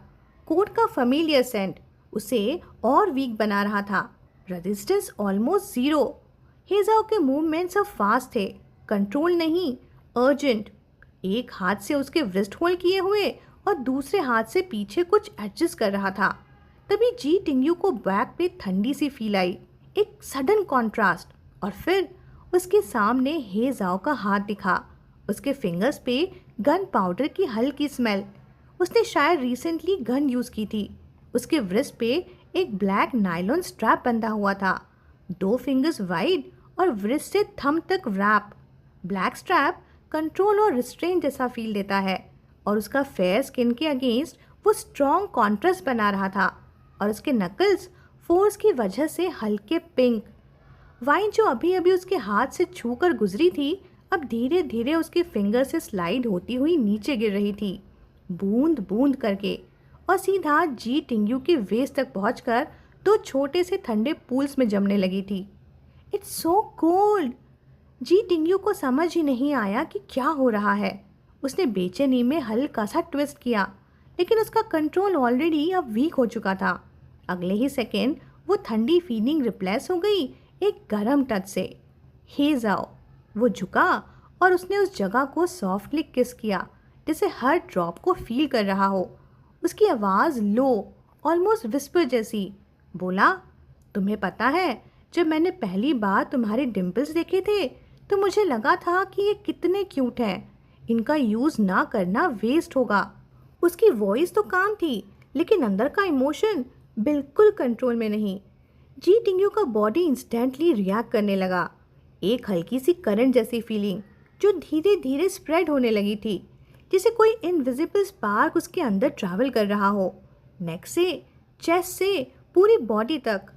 कोट का फेमिलियर सेंट उसे और वीक बना रहा था। Resistance almost zero. हेजाओ के मूवमेंट्स अब फास्ट थे, कंट्रोल नहीं, अर्जेंट। एक हाथ से उसके रिस्ट होल्ड किए हुए और दूसरे हाथ से पीछे कुछ एडजस्ट कर रहा था। तभी जी टिंगयू को बैक पे ठंडी सी फील आई, एक सडन कॉन्ट्रास्ट। और फिर उसके सामने हेजाओ का हाथ दिखा, उसके फिंगर्स पे गन पाउडर की हल्की स्मेल। उसने शायद रिसेंटली गन यूज़ की थी। उसके व्रिस्ट पे एक ब्लैक नायलॉन स्ट्रैप बंधा हुआ था, 2 फिंगर्स वाइड और व्रिस्ट से थंब तक रैप। ब्लैक स्ट्रैप कंट्रोल और रिस्ट्रेंट जैसा फील देता है, और उसका फेयर स्किन के अगेंस्ट वो स्ट्रॉन्ग कॉन्ट्रास्ट बना रहा था। और उसके नकल्स फोर्स की वजह से हल्के पिंक। वाइन जो अभी अभी उसके हाथ से छूकर गुजरी थी, अब धीरे धीरे उसके फिंगर से स्लाइड होती हुई नीचे गिर रही थी, बूंद बूंद करके, और सीधा जी टिंगयू के वेस्ट तक पहुंचकर 2 छोटे से ठंडे पूल्स में जमने लगी थी। It's so cold. जी टिंगयू को समझ ही नहीं आया कि क्या हो रहा है। उसने बेचैनी में हल्का सा ट्विस्ट किया, लेकिन उसका कंट्रोल ऑलरेडी अब वीक हो चुका था। अगले ही सेकेंड वो ठंडी फीलिंग रिप्लेस हो गई एक गरम टच से। हे जाओ। वो झुका और उसने उस जगह को सॉफ्टली किस किया, जैसे हर ड्रॉप को फील कर रहा हो। उसकी आवाज़ लो, ऑलमोस्ट विस्पर जैसी। बोला, तुम्हें पता है, जब मैंने पहली बार तुम्हारे डिम्पल्स देखे थे तो मुझे लगा था कि ये कितने क्यूट हैं, इनका यूज़ ना करना वेस्ट होगा। उसकी वॉइस तो काम थी, लेकिन अंदर का इमोशन बिल्कुल कंट्रोल में नहीं। जी टिंगयू का बॉडी इंस्टेंटली रिएक्ट करने लगा, एक हल्की सी करंट जैसी फीलिंग जो धीरे धीरे स्प्रेड होने लगी थी, जैसे कोई इनविजिबल स्पार्क उसके अंदर ट्रैवल कर रहा हो, नेक से, चेस्ट से, पूरी बॉडी तक।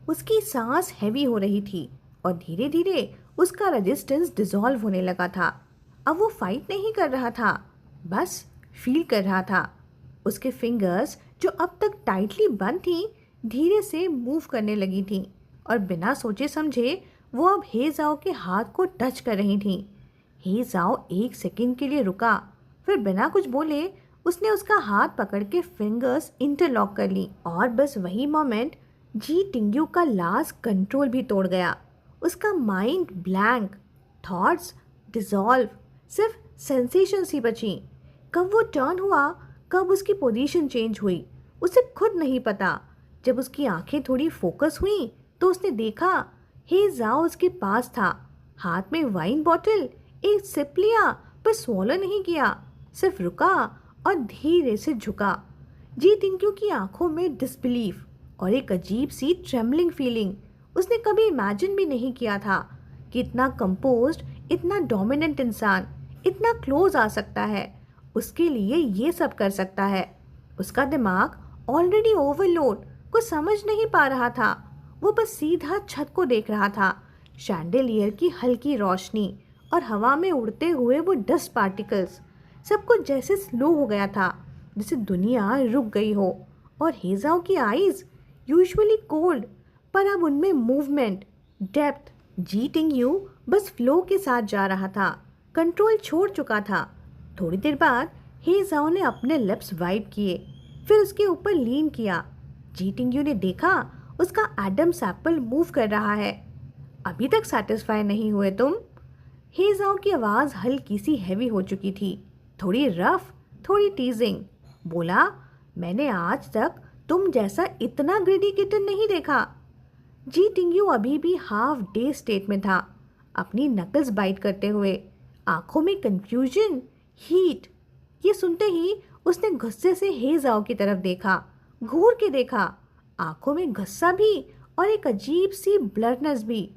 उसकी सांस हैवी हो रही थी और धीरे धीरे उसका रेजिस्टेंस डिसॉल्व होने लगा था। अब वो फाइट नहीं कर रहा था, बस फील कर रहा था। उसके फिंगर्स जो अब तक टाइटली बंद थी, धीरे से मूव करने लगी थी, और बिना सोचे समझे वो अब हे जाओ के हाथ को टच कर रही थी। हे जाओ एक सेकंड के लिए रुका, फिर बिना कुछ बोले उसने उसका हाथ पकड़ के फिंगर्स इंटरलॉक कर ली। और बस वही मोमेंट जी टिंगयू का लास्ट कंट्रोल भी तोड़ गया। उसका माइंड ब्लैंक, थॉट्स डिसॉल्व, सिर्फ सेंसेशंस ही बची। कब वो टर्न हुआ, कब उसकी पोजीशन चेंज हुई, उसे खुद नहीं पता। जब उसकी आंखें थोड़ी फोकस हुई तो उसने देखा हे जाओ उसके पास था, हाथ में वाइन बॉटल। एक सिप लिया पर स्वॉलो नहीं किया, सिर्फ रुका और धीरे से झुका। जी टिंगयू की आंखों में डिसबिलीफ और एक अजीब सी ट्रेमलिंग फीलिंग। उसने कभी इमेजिन भी नहीं किया था कि इतना कंपोज्ड, इतना डोमिनेंट इंसान इतना क्लोज आ सकता है, उसके लिए ये सब कर सकता है। उसका दिमाग ऑलरेडी ओवरलोड, कुछ समझ नहीं पा रहा था। वो बस सीधा छत को देख रहा था, शैंडेलियर की हल्की रोशनी और हवा में उड़ते हुए वो डस्ट पार्टिकल्स। सब कुछ जैसे स्लो हो गया था, जैसे दुनिया रुक गई हो। और हेजाओ की आईज यूजुअली कोल्ड, पर अब उनमें मूवमेंट, डेप्थ। जी टिंगयू बस फ्लो के साथ जा रहा था, कंट्रोल छोड़ चुका था। थोड़ी देर बाद हे जाओ ने अपने लिप्स वाइप किए, फिर उसके ऊपर लीन किया। जी टिंगयू ने देखा उसका एडम्स एप्पल मूव कर रहा है। अभी तक सेटिस्फाई नहीं हुए तुम? हे जाओ की आवाज़ हल्की सी हैवी हो चुकी थी, थोड़ी रफ, थोड़ी टीजिंग। बोला, मैंने आज तक तुम जैसा इतना ग्रीडी किटन नहीं देखा। जी टिंगयू अभी भी हाफ डे स्टेट में था, अपनी नकल्स बाइट करते हुए, आंखों में कंफ्यूजन, हीट। ये सुनते ही उसने गुस्से से हे जाओ की तरफ देखा, घूर के देखा, आंखों में गुस्सा भी और एक अजीब सी ब्लरनेस भी।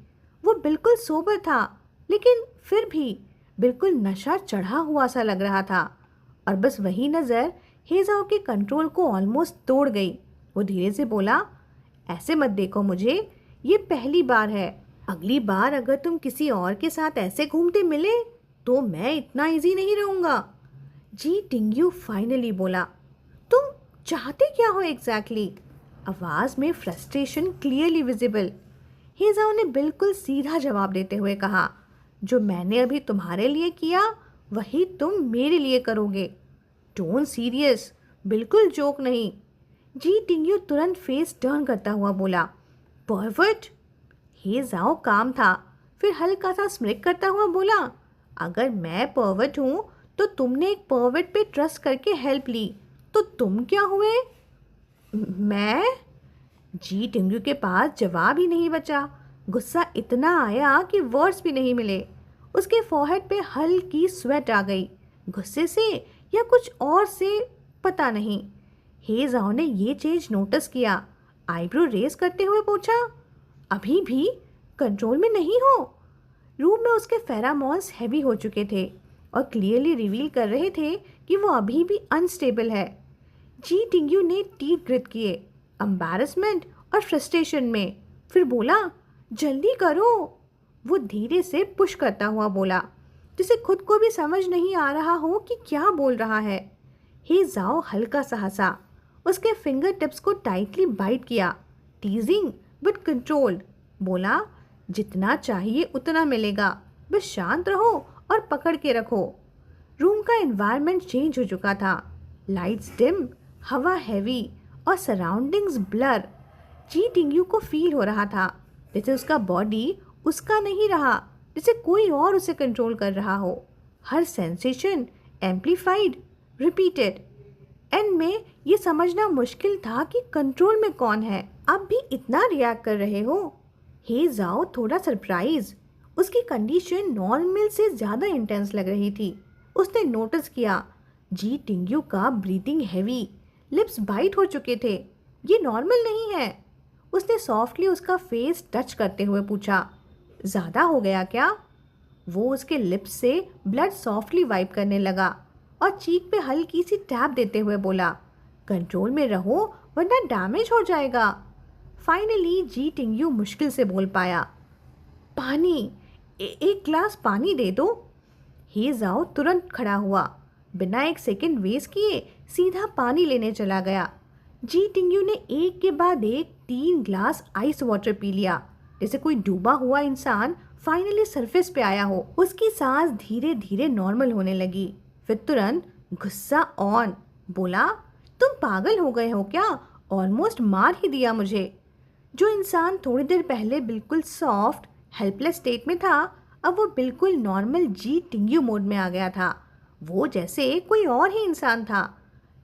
वो बिल्कुल सोबर था, लेकिन फिर भी बिल्कुल नशा चढ़ा हुआ सा लग रहा था। और बस वही नज़र हे जाओ के कंट्रोल को ऑलमोस्ट तोड़ गई। वो धीरे से बोला, ऐसे मत देखो मुझे, ये पहली बार है। अगली बार अगर तुम किसी और के साथ ऐसे घूमते मिले तो मैं इतना इजी नहीं रहूँगा। जी टिंगयू फाइनली बोला, तुम चाहते क्या हो एग्जैक्टली? आवाज़ में फ्रस्ट्रेशन क्लियरली विजिबल। हे जाओ ने बिल्कुल सीधा जवाब देते हुए कहा, जो मैंने अभी तुम्हारे लिए किया वही तुम मेरे लिए करोगे। टोन सीरियस, बिल्कुल जोक नहीं। जी टिंग्यू तुरंत फेस टर्न करता हुआ बोला, परवर्ट। हे जाओ काम था, फिर हल्का सा स्मिक करता हुआ बोला, अगर मैं परवर्ट हूँ तो तुमने एक परवर्ट पे ट्रस्ट करके हेल्प ली, तो तुम क्या हुए? मैं? जी टिंग्यू के पास जवाब ही नहीं बचा। गुस्सा इतना आया कि वर्ड्स भी नहीं मिले। उसके फोरहेड पे हल्की स्वेट आ गई, गुस्से से या कुछ और से पता नहीं। हे जाओ ने ये चेंज नोटिस किया। आईब्रो रेस करते हुए पूछा, अभी भी कंट्रोल में नहीं हो? रूम में उसके फेरामोन्स हैवी हो चुके थे और क्लियरली रिवील कर रहे थे कि वो अभी भी अनस्टेबल है। जी टिंग्यू ने टीथ ग्रिट किए, एम्बैरेसमेंट और फ्रस्ट्रेशन में। फिर बोला, जल्दी करो। वो धीरे से पुश करता हुआ बोला, जिसे खुद को भी समझ नहीं आ रहा हो कि क्या बोल रहा है। हे जाओ हल्का सा हंसा, उसके फिंगर टिप्स को टाइटली बाइट किया, टीजिंग बट कंट्रोल्ड। बोला, जितना चाहिए उतना मिलेगा, बस शांत रहो और पकड़ के रखो। रूम का एनवायरनमेंट चेंज हो चुका था। लाइट्स डिम, हवा हैवी और सराउंडिंग्स ब्लर। जी टिंग्यू को फील हो रहा था जैसे उसका बॉडी उसका नहीं रहा, जैसे कोई और उसे कंट्रोल कर रहा हो। हर सेंसेशन एम्प्लीफाइड, रिपीटेड। एंड में ये समझना मुश्किल था कि कंट्रोल में कौन है। अब भी इतना रिएक्ट कर रहे हो? हे जाओ थोड़ा सरप्राइज। उसकी कंडीशन नॉर्मल से ज़्यादा इंटेंस लग रही थी। उसने नोटिस किया जी टिंग्यू का ब्रीथिंग हैवी, लिप्स बाइट हो चुके थे। ये नॉर्मल नहीं है। उसने सॉफ्टली उसका फेस टच करते हुए पूछा, ज़्यादा हो गया क्या? वो उसके लिप्स से ब्लड सॉफ्टली वाइप करने लगा और चीक पे हल्की सी टैप देते हुए बोला, कंट्रोल में रहो वरना डैमेज हो जाएगा। फाइनली जी टिंग्यू मुश्किल से बोल पाया, पानी, एक ग्लास पानी दे दो। हे जाओ तुरंत खड़ा हुआ, बिना एक सेकंड वेस्ट किए सीधा पानी लेने चला गया। जी टिंग्यू ने एक के बाद एक 3 ग्लास आइस वाटर पी लिया, जैसे कोई डूबा हुआ इंसान फाइनली सरफेस पे आया हो। उसकी सांस धीरे धीरे नॉर्मल होने लगी। फिर तुरंत गुस्सा ऑन, बोला, तुम पागल हो गए हो क्या? ऑलमोस्ट मार ही दिया मुझे। जो इंसान थोड़ी देर पहले बिल्कुल सॉफ्ट हेल्पलेस स्टेट में था, अब वो बिल्कुल नॉर्मल जी टिंग्यू मोड में आ गया था। वो जैसे कोई और ही इंसान था।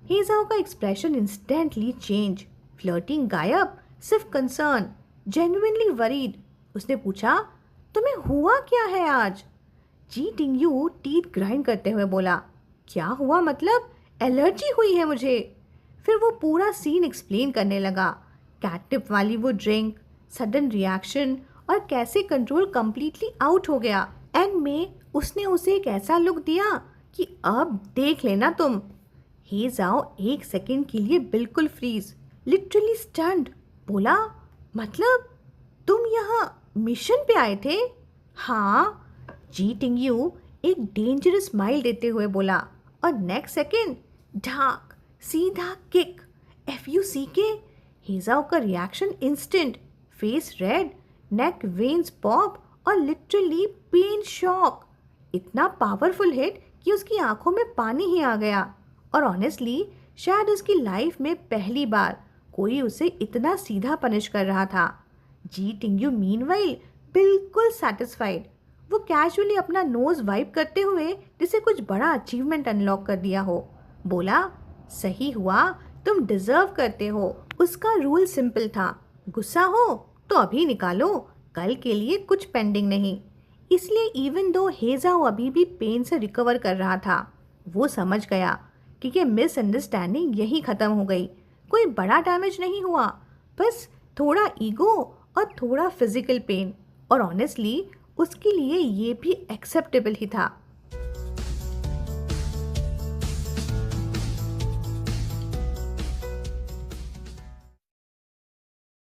हे जाओ का एक्सप्रेशन इंस्टेंटली चेंज, फ्लर्टिंग गायब, सिर्फ कंसर्न, जेन्युइनली वरीड। उसने पूछा, तुम्हें हुआ क्या है आज? जी टिंग्यू टीथ ग्राइंड करते हुए बोला, क्या हुआ मतलब? एलर्जी हुई है मुझे। फिर वो पूरा सीन एक्सप्लेन करने लगा, कैटनिप वाली वो ड्रिंक, सडन रिएक्शन और कैसे कंट्रोल कंप्लीटली आउट हो गया। एंड में उसने उसे एक ऐसा लुक दिया कि अब देख लेना तुम। हे जाओ एक सेकंड के लिए बिल्कुल फ्रीज, लिटरली स्टन्ड। बोला, मतलब तुम यहाँ मिशन पे आए थे? हाँ। जी टिंग्यू एक डेंजरस स्माइल देते हुए बोला और नेक्स्ट सेकंड ढाक सीधा किक, FUCK। हेजाओ का रिएक्शन इंस्टेंट, फेस रेड, नेक वेन्स पॉप और लिटरली पेन शॉक। इतना पावरफुल हिट कि उसकी आंखों में पानी ही आ गया। और ऑनेस्टली शायद उसकी लाइफ में पहली बार कोई उसे इतना सीधा पनिश कर रहा था। जी टिंग्यू मीनवाइल बिल्कुल सेटिस्फाइड। वो कैजुअली अपना नोज वाइप करते हुए जिसे कुछ बड़ा अचीवमेंट अनलॉक कर दिया हो, बोला, सही हुआ, तुम डिजर्व करते हो। उसका रूल सिंपल था, गुस्सा हो तो अभी निकालो, कल के लिए कुछ पेंडिंग नहीं। इसलिए इवन दो हेजाओ अभी भी पेन से रिकवर कर रहा था, वो समझ गया कि ये मिसअंडरस्टैंडिंग यहीं ख़त्म हो गई। कोई बड़ा डैमेज नहीं हुआ, बस थोड़ा ईगो और थोड़ा फिजिकल पेन। और ऑनेस्टली उसके लिए ये भी एक्सेप्टेबल ही था।